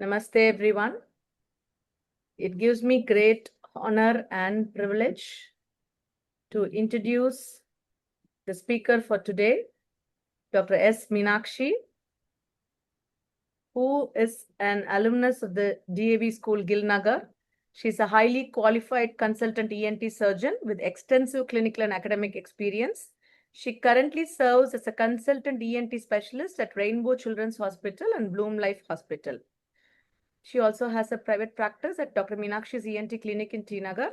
Namaste, everyone. It gives me great honor and privilege to introduce the speaker for today, Dr. S. Meenakshi, who is an alumnus of the D.A.V School, Gilnagar. She's a highly qualified consultant ENT surgeon with extensive clinical and academic experience. She currently serves as a consultant ENT specialist at Rainbow Children's Hospital and Bloom Life Hospital. She also has a private practice at Dr. Meenakshi's ENT clinic in T Nagar.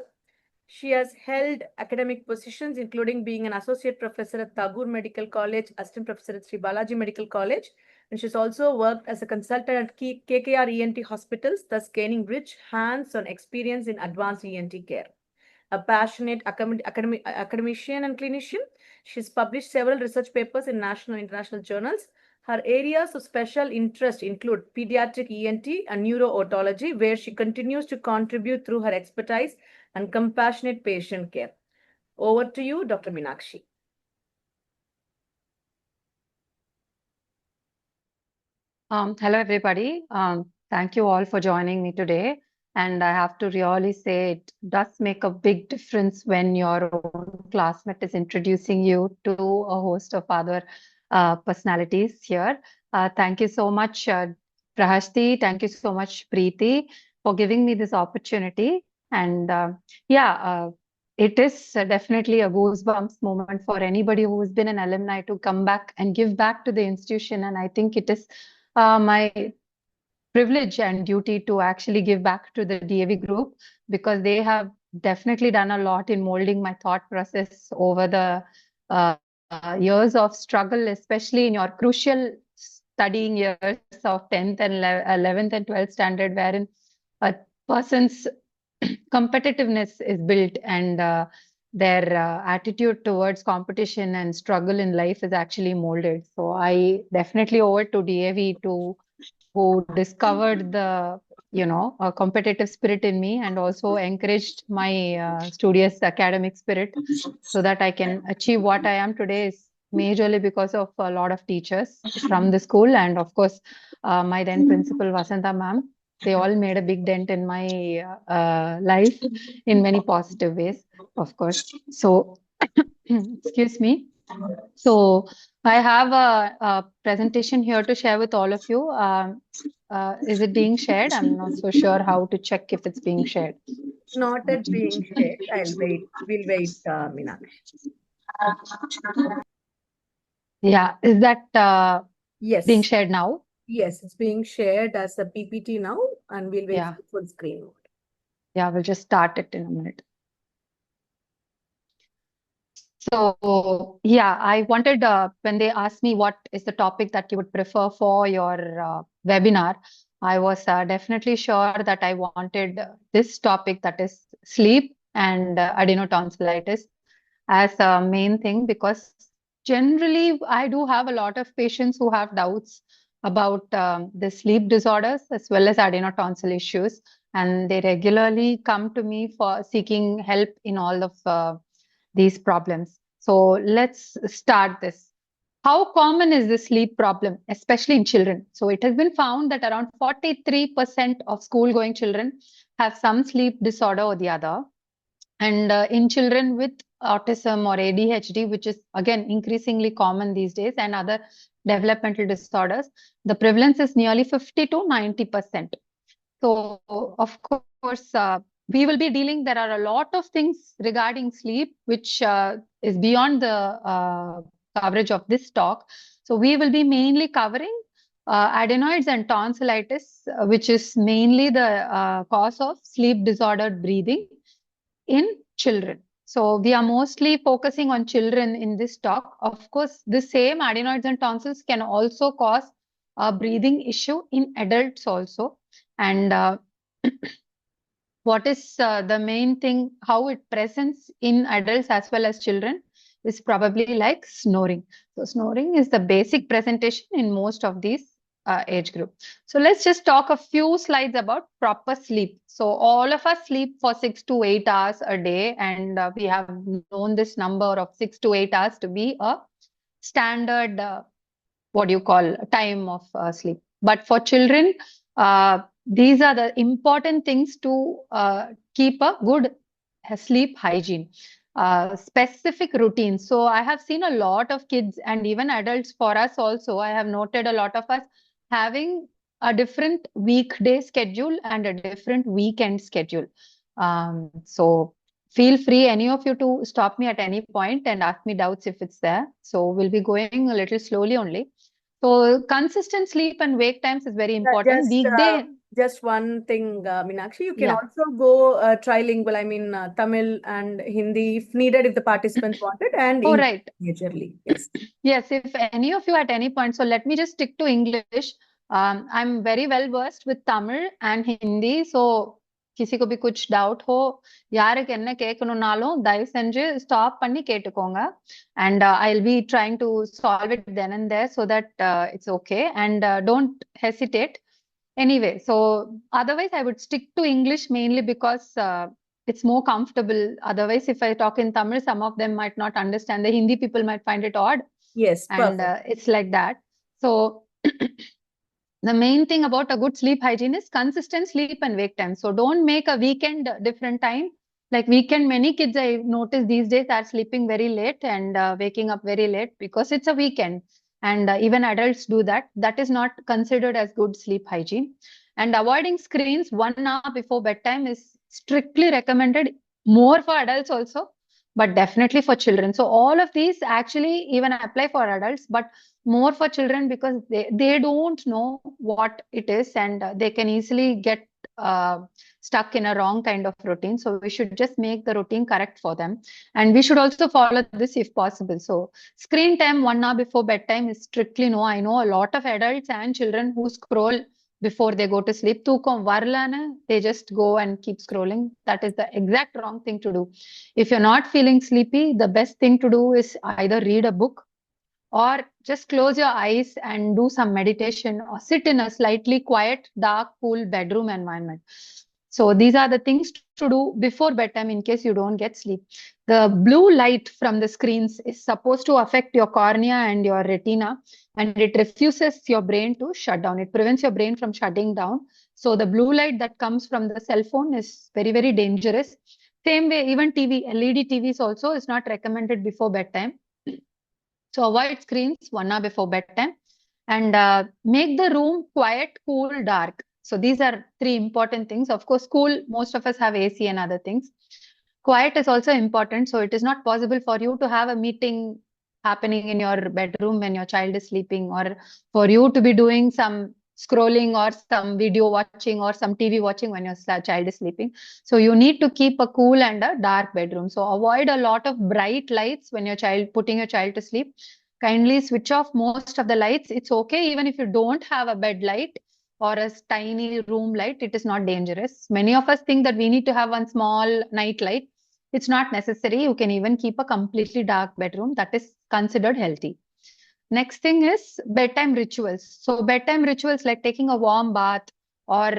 She has held academic positions, including being an associate professor at Tagore Medical College, assistant professor at Sri Balaji Medical College, and she's also worked as a consultant at KKR ENT hospitals, thus gaining rich hands-on experience in advanced ENT care. A passionate academician and clinician, she's published several research papers in national and international journals. Her areas of special interest include pediatric ENT and neuro-otology, where she continues to contribute through her expertise and compassionate patient care. Over to you, Dr. Meenakshi. Hello, everybody. Thank you all for joining me today. And I have to really say it does make a big difference when your own classmate is introducing you to a host of other personalities here. Thank you so much, Prashasti. Thank you so much, Preeti, for giving me this opportunity. And it is definitely a goosebumps moment for anybody who has been an alumni to come back and give back to the institution. And I think it is my privilege and duty to actually give back to the D.A.V group, because they have definitely done a lot in molding my thought process over the years of struggle, especially in your crucial studying years of 10th and 11th and 12th standard, wherein a person's competitiveness is built and their attitude towards competition and struggle in life is actually molded. So I definitely owe it to D.A.V who discovered the competitive spirit in me and also encouraged my studious academic spirit so that I can achieve what I am today is majorly because of a lot of teachers from the school and of course my then principal Vasanta ma'am. They all made a big dent in my life in many positive ways, of course. So, excuse me. So, I have a presentation here to share with all of you. Is it being shared? I'm not so sure how to check if it's being shared. Not at being shared. I'll wait. We'll wait, Meenakshi. Yeah, is that Yes. being shared now? Yes, it's being shared as a PPT now, and we'll wait Yeah. for full screen mode. Yeah, we'll just start it in a minute. So, yeah, I wanted, when they asked me what is the topic that you would prefer for your webinar, I was definitely sure that I wanted this topic, that is sleep and adenotonsillitis, as a main thing, because generally I do have a lot of patients who have doubts about the sleep disorders as well as adenotonsil issues, and they regularly come to me for seeking help in all of these problems. So let's start this. How common is the sleep problem, especially in children? So it has been found that around 43% of school-going children have some sleep disorder or the other. And in children with autism or ADHD, which is again increasingly common these days, and other developmental disorders, the prevalence is nearly 50 to 90%. So, of course, we will be dealing, there are a lot of things regarding sleep, which is beyond the coverage of this talk. So, we will be mainly covering adenoids and tonsillitis, which is mainly the cause of sleep disordered breathing in children. So, we are mostly focusing on children in this talk. Of course, the same adenoids and tonsils can also cause a breathing issue in adults also. And what is the main thing, how it presents in adults as well as children, is probably like snoring. So snoring is the basic presentation in most of these age group. So let's just talk a few slides about proper sleep. So all of us sleep for 6 to 8 hours a day, and we have known this number of 6 to 8 hours to be a standard what do you call time of sleep. But for children, these are the important things to keep a good sleep hygiene. Specific routines. So I have seen a lot of kids and even adults, for us also, I have noted a lot of us having a different weekday schedule and a different weekend schedule. So feel free, any of you, to stop me at any point and ask me doubts if it's there. So we'll be going a little slowly only. So consistent sleep and wake times is very important. Just Weekday, just one thing, Meenakshi, you can yeah. also go trilingual. I mean, Tamil and Hindi, if needed, if the participants wanted, and Oh, English right. majorly. Yes. Yes, if any of you at any point, so let me just stick to English. I'm very well versed with Tamil and Hindi. So किसी को भी कुछ doubt हो, யாருக்கு என்ன கேட்கணும்னாலும் தயவு செஞ்சு stop பண்ணி கேட்டுக்கோங்க. And I'll be trying to solve it then and there so that it's okay. And don't hesitate. Anyway, so otherwise I would stick to English mainly because it's more comfortable. Otherwise, if I talk in Tamil, some of them might not understand. The Hindi people might find it odd, Yes, and perfect. it's like that. So the main thing about a good sleep hygiene is consistent sleep and wake time. So don't make a weekend different time. Like weekend, many kids I notice these days are sleeping very late and waking up very late because it's a weekend. And even adults do that. That is not considered as good sleep hygiene. And avoiding screens 1 hour before bedtime is strictly recommended, more for adults also, but definitely for children. So all of these actually even apply for adults, but more for children because they don't know what it is, and they can easily get uh, stuck in a wrong kind of routine. So we should just make the routine correct for them, and we should also follow this if possible. So screen time 1 hour before bedtime is strictly no. I know a lot of adults and children who scroll before they go to sleep. தூக்கம் வரலன்னு they just go and keep scrolling. That is the exact wrong thing to do. If you're not feeling sleepy, the best thing to do is either read a book or just close your eyes and do some meditation or sit in a slightly quiet, dark, cool bedroom environment. So these are the things to do before bedtime in case you don't get sleep. The blue light from the screens is supposed to affect your cornea and your retina, and it refuses your brain to shut down. It prevents your brain from shutting down. So the blue light that comes from the cell phone is very, very dangerous. Same way, even TV, LED TVs also is not recommended before bedtime. So avoid screens 1 hour before bedtime, and make the room quiet, cool, dark. So these are three important things. Of course, school, most of us have AC and other things. Quiet is also important. So it is not possible for you to have a meeting happening in your bedroom when your child is sleeping, or for you to be doing some scrolling or some video watching or some TV watching when your child is sleeping. So you need to keep a cool and a dark bedroom. So avoid a lot of bright lights when your child putting your child to sleep. Kindly switch off most of the lights. It's okay even if you don't have a bed light or a tiny room light. It is not dangerous. Many of us think that we need to have one small night light. It's not necessary. You can even keep a completely dark bedroom. That is considered healthy. Next thing is bedtime rituals. So bedtime rituals like taking a warm bath, or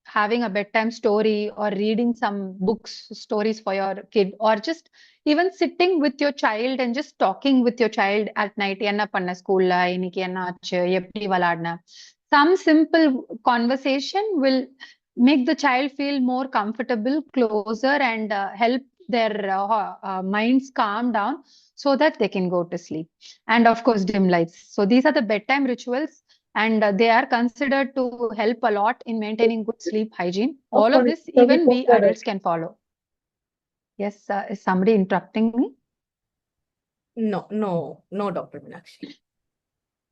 having a bedtime story, or reading some books, stories for your kid, or just even sitting with your child and just talking with your child at night. என்ன பண்ண ஸ்கூல்ல இன்னைக்கு என்ன ஆச்சு, எப்படி விளையாடின? Some simple conversation will make the child feel more comfortable, closer, and help their minds calm down so that they can go to sleep. And of course, dim lights. So these are the bedtime rituals, and they are considered to help a lot in maintaining good sleep hygiene. Oh, All of sorry, this, sorry even for we the- adults can follow. Yes, is somebody interrupting me? No, no, no, Dr. Meenakshi.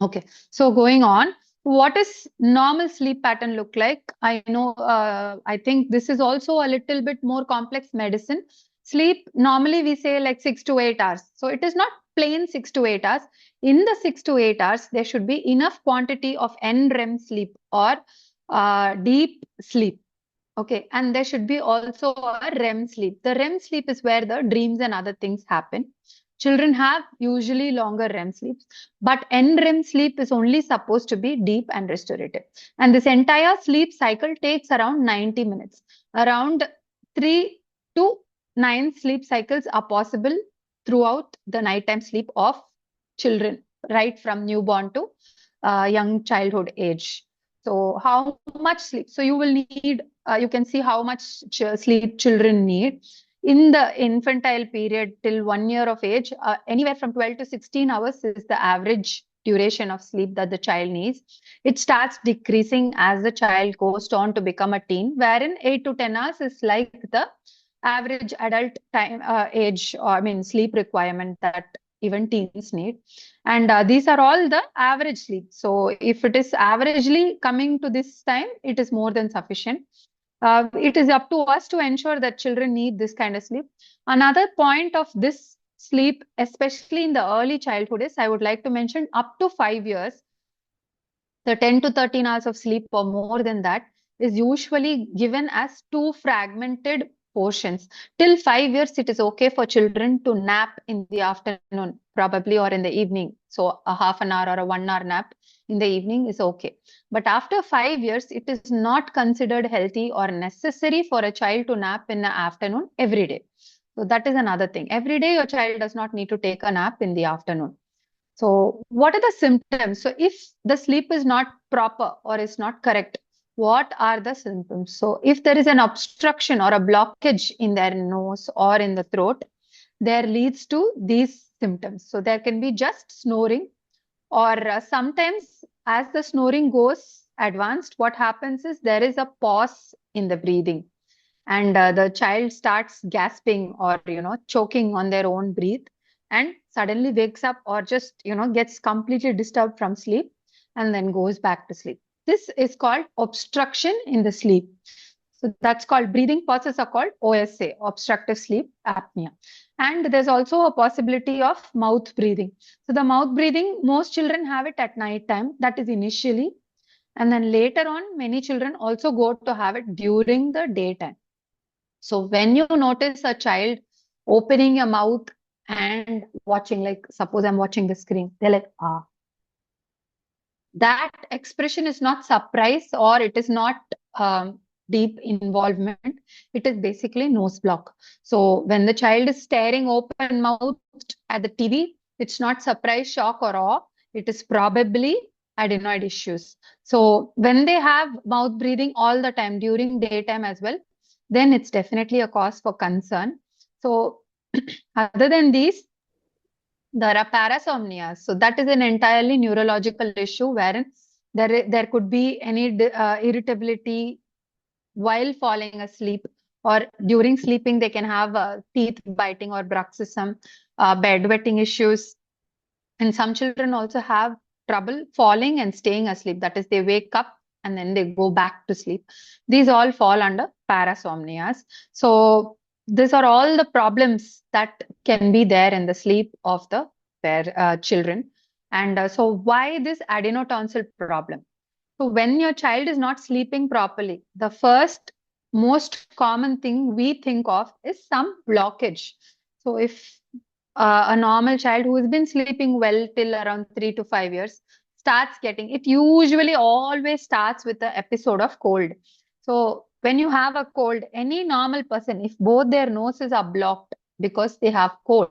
Okay, so going on, what is normal sleep pattern look like? I know, I think this is also a little bit more complex medicine. Sleep, normally we say like 6 to 8 hours. So it is not plain 6 to 8 hours. In the 6 to 8 hours, there should be enough quantity of NREM sleep, or deep sleep. Okay, and there should be also a REM sleep. The REM sleep is where the dreams and other things happen. Children have usually longer REM sleeps, but NREM sleep is only supposed to be deep and restorative. And this entire sleep cycle takes around 90 minutes. Around 3 to 9 sleep cycles are possible throughout the nighttime sleep of children, right from newborn to young childhood age. So how much sleep? So you will need, you can see how much sleep children need. In the infantile period till 1 year of age, anywhere from 12 to 16 hours is the average duration of sleep that the child needs. It starts decreasing as the child goes on to become a teen, wherein 8 to 10 hours is like the average adult time age, or I mean sleep requirement that even teens need. And these are all the average sleep. So if it is averagely coming to this time, it is more than sufficient. It is up to us to ensure that children need this kind of sleep. Another point of this sleep, especially in the early childhood, is I would like to mention up to 5 years, the 10 to 13 hours of sleep or more than that is usually given as two fragmented portions. Till 5 years, it is okay for children to nap in the afternoon, probably, or in the evening. So a half an hour or a 1 hour nap in the evening is okay. But after 5 years, it is not considered healthy or necessary for a child to nap in the afternoon every day. So that is another thing. Every day, your child does not need to take a nap in the afternoon. So, what are the symptoms? So, if the sleep is not proper or is not correct, what are the symptoms? So, if there is an obstruction or a blockage in their nose or in the throat, there leads to these symptoms. So, there can be just snoring, or sometimes as the snoring goes advanced, what happens is there is a pause in the breathing, and the child starts gasping or choking on their own breath, and suddenly wakes up or just gets completely disturbed from sleep and then goes back to sleep. This is called obstruction in the sleep. So that's called, breathing pauses are called OSA, obstructive sleep apnea. And there's also a possibility of mouth breathing. So the mouth breathing, most children have it at night time, that is initially, and then later on many children also go to have it during the daytime. So when you notice a child opening a mouth and watching, like suppose I'm watching the screen, they're like, ah. That expression is not surprise, or it is not deep involvement. It is basically nose block. So when the child is staring open mouthed at the TV, it's not surprise, shock, or awe. It is probably adenoid issues. So when they have mouth breathing all the time during daytime as well, then it's definitely a cause for concern. So other than these, there are parasomnias. So that is an entirely neurological issue wherein there could be any irritability while falling asleep, or during sleeping they can have teeth biting or bruxism, bedwetting issues. And some children also have trouble falling and staying asleep. That is, they wake up and then they go back to sleep. These all fall under parasomnias. So these are all the problems that can be there in the sleep of the children. And so why this adenotonsil problem? So when your child is not sleeping properly, the first most common thing we think of is some blockage. So if a normal child who has been sleeping well till around 3 to 5 years starts getting, it usually always starts with the episode of cold. So when you have a cold, any normal person, if both their noses are blocked because they have cold,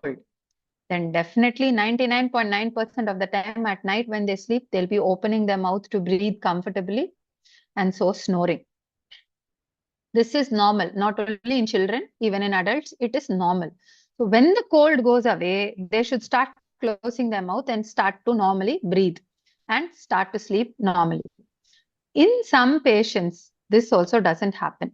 then definitely 99.9% of the time at night when they sleep, they'll be opening their mouth to breathe comfortably and so snoring. This is normal, not only in children, even in adults, it is normal. So when the cold goes away, they should start closing their mouth and start to normally breathe and start to sleep normally. In some patients, this also doesn't happen.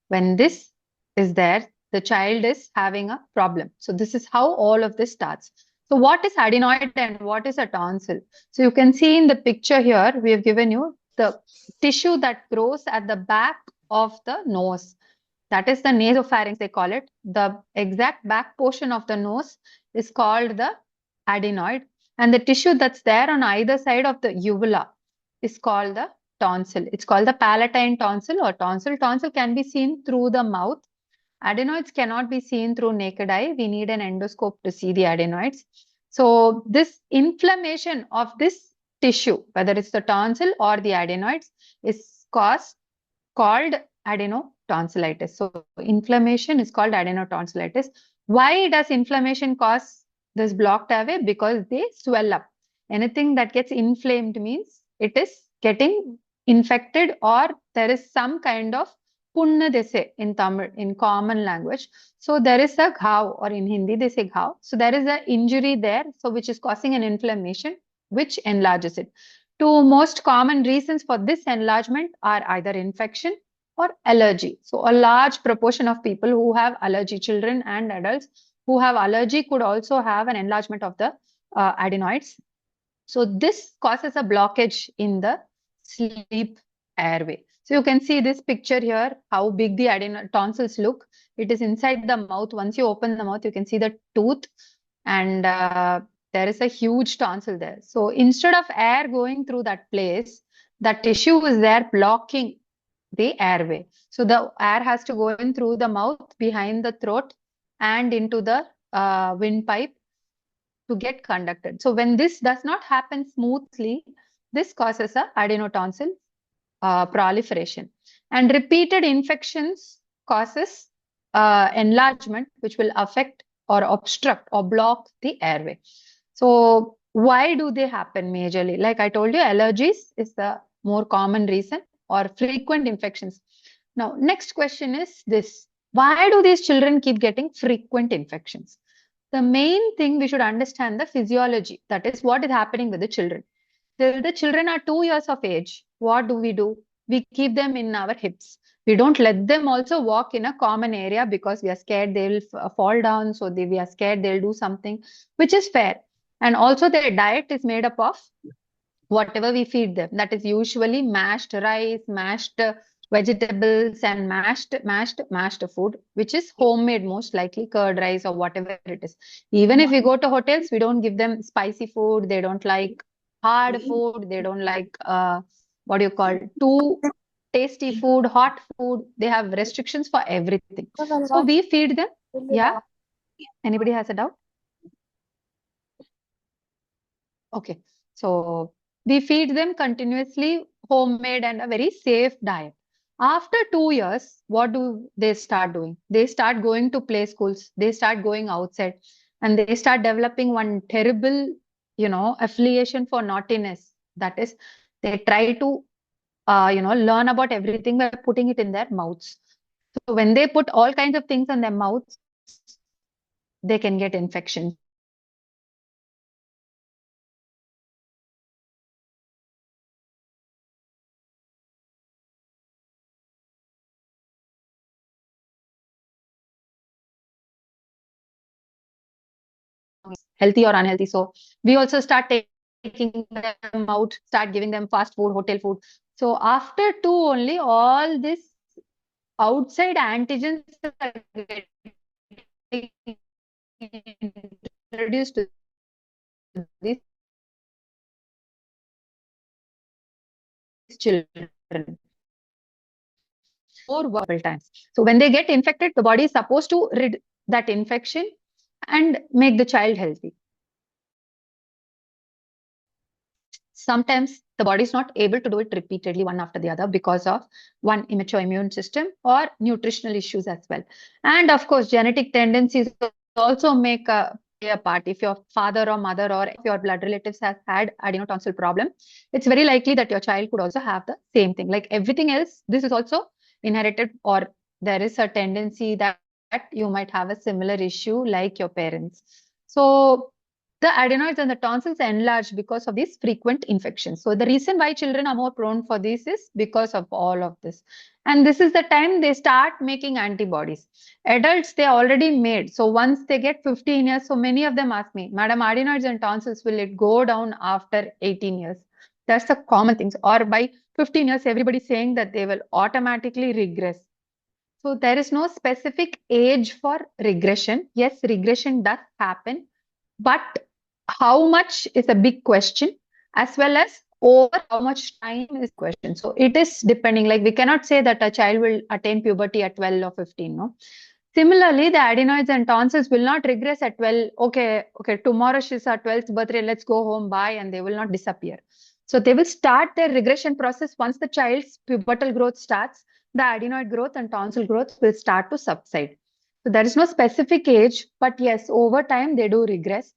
When this is there, the child is having a problem. So this is how all of this starts. So what is adenoid and what is a tonsil? So you can see in the picture here, we have given you the tissue that grows at the back of the nose. That is the nasopharynx, they call it. The exact back portion of the nose is called the adenoid. And the tissue that's there on either side of the uvula is called the tonsil. It's called the palatine tonsil or tonsil. Tonsil can be seen through the mouth. Adenoids cannot be seen through naked eye. We need an endoscope to see the adenoids. So this inflammation of this tissue, whether it's the tonsil or the adenoids, is called adenotonsillitis. So inflammation is called adenotonsillitis. Why does inflammation cause this blocked airway? Because they swell up. Anything that gets inflamed means it is getting infected, or there is some kind of punna, they say in Tamil, in common language. So there is a ghav, or in Hindi they say ghav. So there is an injury there, so which is causing an inflammation, which enlarges it. Two most common reasons for this enlargement are either infection or allergy. So a large proportion of people who have allergy, children and adults who have allergy, could also have an enlargement of the adenoids. So this causes a blockage in the sleep airway. So you can see this picture here, how big the tonsils look. It is inside the mouth. Once you open the mouth, you can see the tooth, and there is a huge tonsil there. So instead of air going through that place, that tissue is there blocking the airway. So the air has to go in through the mouth, behind the throat, and into the windpipe to get conducted. So when this does not happen smoothly, this causes a adenotonsil proliferation. And repeated infections causes enlargement, which will affect or obstruct or block the airway. So why do they happen majorly? Like I told you, allergies is the more common reason, or frequent infections. Now, next question is this: why do these children keep getting frequent infections? The main thing, we should understand the physiology. That is what is happening with the children. Till the children are 2 years of age, what do? We keep them in our hips. We don't let them also walk in a common area because we are scared they will fall down. So we are scared they'll do something, which is fair. And also their diet is made up of whatever we feed them. That is usually mashed rice, mashed vegetables, and mashed food, which is homemade, most likely curd rice or whatever it is. Even if we go to hotels, we don't give them spicy food. They don't like hard food. They don't like what do you call, too tasty food, hot food. They have restrictions for everything. So we feed them. Yeah. Anybody has a doubt? Okay. So we feed them continuously homemade and a very safe diet. After 2 years, what do they start doing? They start going to play schools. They start going outside, and they start developing one terrible, affiliation for naughtiness. That is, they try to, learn about everything by putting it in their mouths. So when they put all kinds of things in their mouths, they can get infections. Healthy or unhealthy. So we also start taking them out, start giving them fast food, hotel food. So after 2 only, all this outside antigens are getting introduced to these children more multiple times. So when they get infected, the body is supposed to rid that infection and make the child healthy. Sometimes the body is not able to do it repeatedly one after the other because of one, immature immune system, or nutritional issues as well. And of course, genetic tendencies also play a part. If your father or mother or if your blood relatives has had adenotonsil problem, it's very likely that your child could also have the same thing. Like everything else, this is also inherited, or there is a tendency that you might have a similar issue like your parents. So the adenoids and the tonsils enlarge because of these frequent infections. So the reason why children are more prone for this is because of all of this. And this is the time they start making antibodies. Adults, they already made. So once they get 15 years, so many of them ask me, Madam, adenoids and tonsils, will it go down after 18 years? That's the common things. Or by 15 years, everybody's saying that they will automatically regress. So there is no specific age for regression. Yes, regression does happen, but how much is a big question, as well as over how much time is question. So it is depending, like we cannot say that a child will attain puberty at 12 or 15, no. Similarly, the adenoids and tonsils will not regress at 12. Okay, tomorrow she's her 12th birthday, let's go home, bye, and they will not disappear. So they will start their regression process once the child's pubertal growth starts. The adenoid growth and tonsil growth will start to subside. So there is no specific age, but yes, over time they do regress.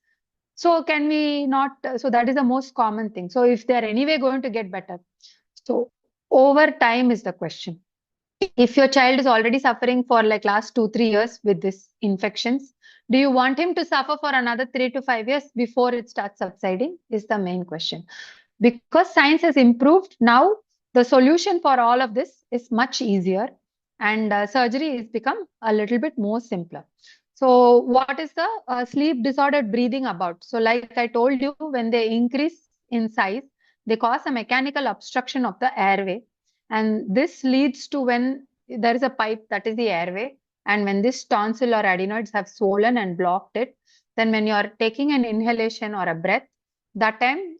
So can we not, so that is the most common thing. So if they're anyway going to get better. So over time is the question. If your child is already suffering for like last 2-3 years with this infections, do you want him to suffer for another 3 to 5 years before it starts subsiding? Is the main question. Because science has improved now, the solution for all of this is much easier, and surgery has become a little bit more simpler. So what is the sleep disordered breathing about? So like I told you, when they increase in size, they cause a mechanical obstruction of the airway, and this leads to when there is a pipe, that is the airway, and when this tonsil or adenoids have swollen and blocked it, then when you are taking an inhalation or a breath, that time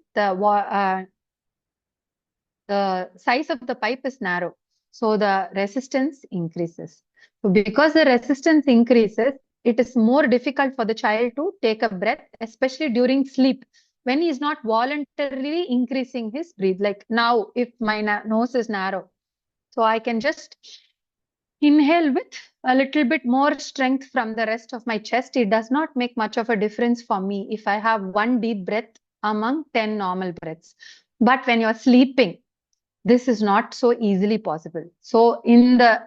the size of the pipe is narrow, so the resistance increases. So because the resistance increases, it is more difficult for the child to take a breath, especially during sleep, when he is not voluntarily increasing his breathe. Like now, if my nose is narrow, so I can just inhale with a little bit more strength from the rest of my chest. It does not make much of a difference for me if I have one deep breath among 10 normal breaths. But when you're sleeping, this is not so easily possible. So in the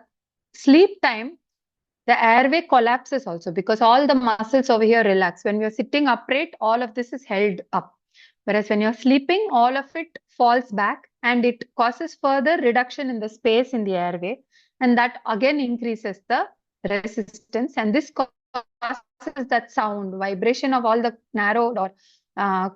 sleep time, the airway collapses also because all the muscles over here relax. When you're sitting upright, all of this is held up. Whereas when you're sleeping, all of it falls back and it causes further reduction in the space in the airway. And that again increases the resistance. And this causes that sound, vibration of all the narrowed or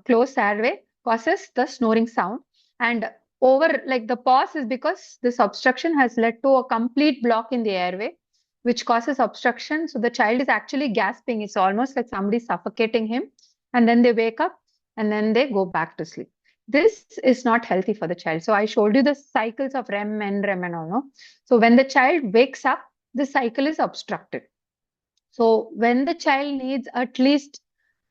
closed airway causes the snoring sound. And over like the pause is because this obstruction has led to a complete block in the airway, which causes obstruction. So the child is actually gasping. It's almost like somebody suffocating him. And then they wake up and then they go back to sleep. This is not healthy for the child. So I showed you the cycles of REM and REM and all. No? So when the child wakes up, the cycle is obstructed. So when the child needs at least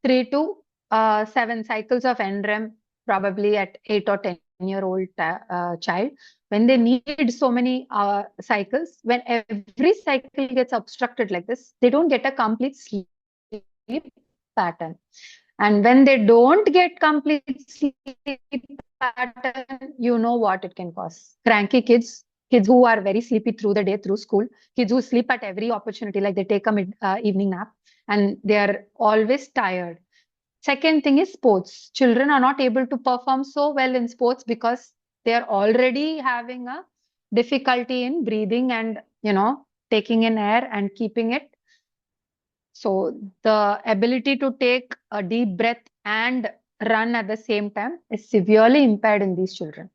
3 to 7 cycles of NREM, probably at 8 or 10-year-old child, when they need so many cycles, when every cycle gets obstructed like this, they don't get a complete sleep pattern. And when they don't get complete sleep pattern, you know what it can cause. Cranky kids, kids who are very sleepy through the day, through school, kids who sleep at every opportunity, like they take a evening nap and they are always tired. Second thing is sports. Children are not able to perform so well in sports because they are already having a difficulty in breathing and, taking in air and keeping it. So the ability to take a deep breath and run at the same time is severely impaired in these children.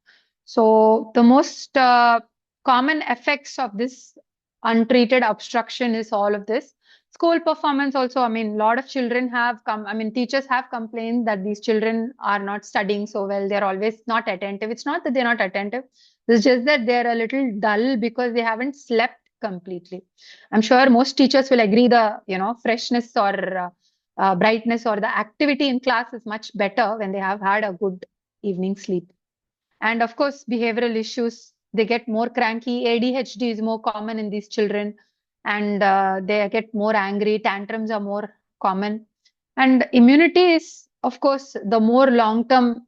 So the most common effects of this untreated obstruction is all of this. School performance also, a lot of children have teachers have complained that these children are not studying so well. They're always not attentive. It's not that they're not attentive. It's just that they're a little dull because they haven't slept completely. I'm sure most teachers will agree the freshness or brightness or the activity in class is much better when they have had a good evening sleep. And of course, behavioral issues, they get more cranky. ADHD is more common in these children, and they get more angry. Tantrums are more common. And immunity is, of course, the more long-term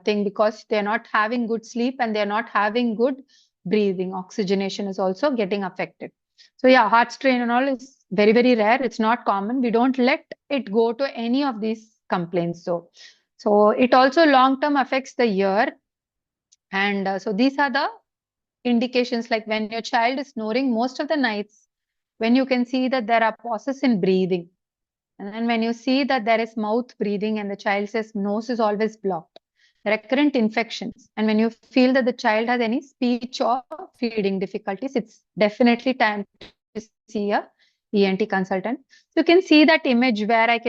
thing because they're not having good sleep and they're not having good breathing. Oxygenation is also getting affected. So yeah, heart strain and all is very, very rare. It's not common. We don't let it go to any of these complaints. So it also long-term affects the ear. And so these are the indications, like when your child is snoring most of the nights, when you can see that there are pauses in breathing. And then when you see that there is mouth breathing and the child says nose is always blocked, recurrent infections. And when you feel that the child has any speech or feeding difficulties, it's definitely time to see a ENT consultant. So you can see that image where I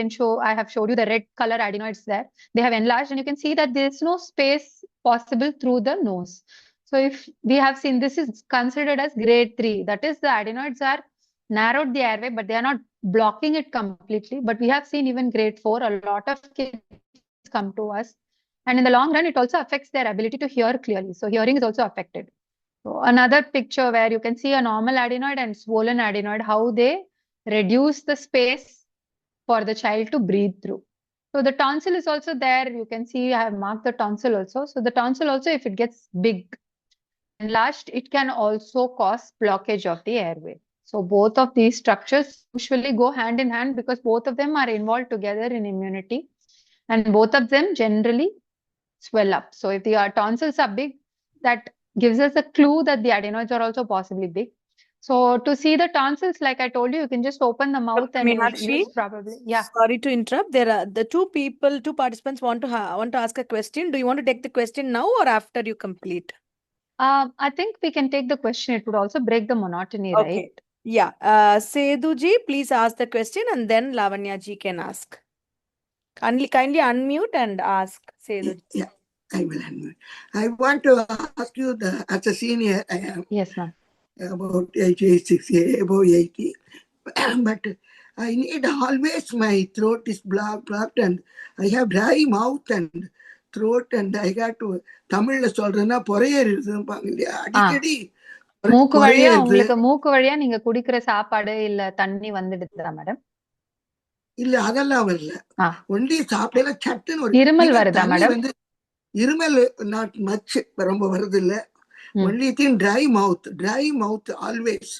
have showed you the red color adenoids there. They have enlarged and you can see that there's no space possible through the nose. So if we have seen, this is considered as grade 3. That is, the adenoids are narrowed the airway, but they are not blocking it completely. But we have seen even grade 4, a lot of kids come to us. And in the long run, it also affects their ability to hear clearly. So hearing is also affected. So another picture where you can see a normal adenoid and swollen adenoid, how they reduce the space for the child to breathe through. So the tonsil is also there. You can see I have marked the tonsil also. So the tonsil also, if it gets big, enlarged, it can also cause blockage of the airway. So both of these structures usually go hand in hand because both of them are involved together in immunity, and both of them generally swell up. So if the tonsils are big, that gives us a clue that the adenoids are also possibly big. So to see the tonsils, like I told you, you can just open the mouth and Meenakshi, use probably, yeah. sorry to interrupt. There are the two participants want to ask a question. Do you want to take the question now or after you complete? I think we can take the question. It would also break the monotony, right? Okay. Yeah. Sedu ji, please ask the question and then Lavanya ji can ask. Kindly unmute and ask, Sedu ji. Yeah, I will unmute. I want to ask you, as a senior, I am Yes, ma'am. about 86, above 80. But I need always, my throat is blocked and I have dry mouth and throat and I got to தமிழ்ல சொல்றேன்னா பொறையேறுதும்பாங்க இல்லையா அடிக்கடி மூக்கு வழியா பொறையேறுது. உங்களுக்கு மூக்கு வழியா நீங்க குடிக்கிற சாப்பாடு இல்ல தண்ணி வந்துடுதா மேடம்? இல்ல அதெல்லாம் வரல. ஒன்லி சாப்பிடல சட்டுன்னு ஒரு இருமல் வருதா தண்ணி மேடம்? வந்து இருமல் நாட் மச் ரொம்ப வருது இல்ல. ஒன்லி திங் ட்ரை மவுத் ஆல்வேஸ்.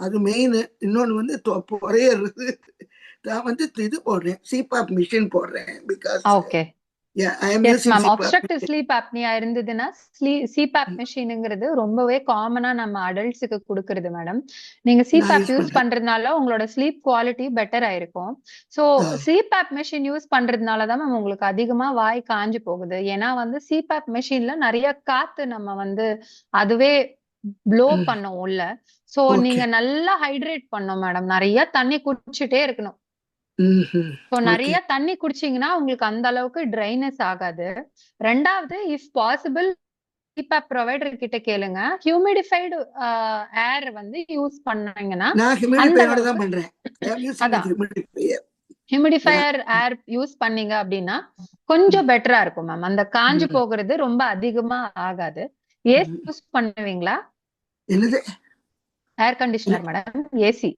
அது மெயின். இன்னொன்னு வந்து பொறையேறுது. நான் வந்து இது போடுறேன், சிபாப் மிஷின் போடுறேன். Because okay. Yeah, I am Yes, using ma'am. CPAP. Obstructive sleep apnea இருந்ததுன்னா CPAP மெஷின்ங்கிறது ரொம்பவே காமனா நம்ம அடல்ட்ஸுக்கு கொடுக்கறது மேடம். நீங்க CPAP யூஸ் பண்றதுனால உங்களோட ஸ்லீப் குவாலிட்டி பெட்டர் ஆயிருக்கும். சோ CPAP மெஷின் யூஸ் பண்றதுனால தான் மேம் உங்களுக்கு அதிகமா வாய் காஞ்சு போகுது. ஏன்னா வந்து CPAP மெஷின்ல நிறைய காத்து நம்ம வந்து அதுவே ப்ளோ பண்ணோம் உள்ள. சோ நீங்க நல்லா ஹைட்ரேட் பண்ணணும் மேடம். நிறைய தண்ணி குடிச்சிட்டே இருக்கணும். So நிறைய தண்ணி குடிச்சீங்கன்னா உங்களுக்கு அந்த அளவுக்கு ட்ரைனஸ் ஆகாது. ரெண்டாவது, இஃப் பாசிபிள் சிபாப் ப்ரொவைடர் கிட்ட கேளுங்க, ஹியூமிடிஃபைடு ஏர் வந்து யூஸ் பண்ணீங்கன்னா நான் ஹியூமிடிஃபையரோட தான் பண்றேன். I am using humidifier. Humidifier air use பண்ணீங்க அப்படின்னா கொஞ்சம் பெட்டரா இருக்கும் மேம். அந்த காஞ்சு போகிறது ரொம்ப அதிகமா ஆகாது. ஏசி யூஸ் பண்ணுவீங்களா? என்னது? Air conditioner madam, AC.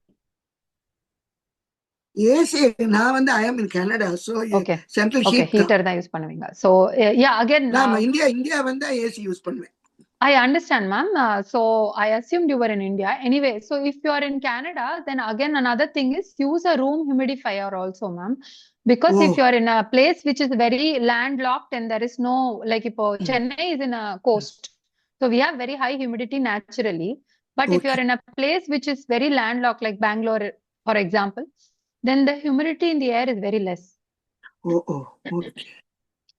AC நான் வந்து I am in Canada, so central heat heater தான் யூஸ் பண்ணுவீங்க. So yeah, again நான் இந்தியா வந்தா ஏசி யூஸ் பண்ணுவேன். I understand, ma'am. So I assumed you were in India. Anyway, so if you are in Canada, then again another thing is use a room humidifier also, ma'am. Because if you are in a place which is very landlocked and there is no, like Chennai is in a coast, so we have very high humidity naturally. But if you are in a place which is very landlocked, like Bangalore, for example, then the humidity in the air is very less. Okay.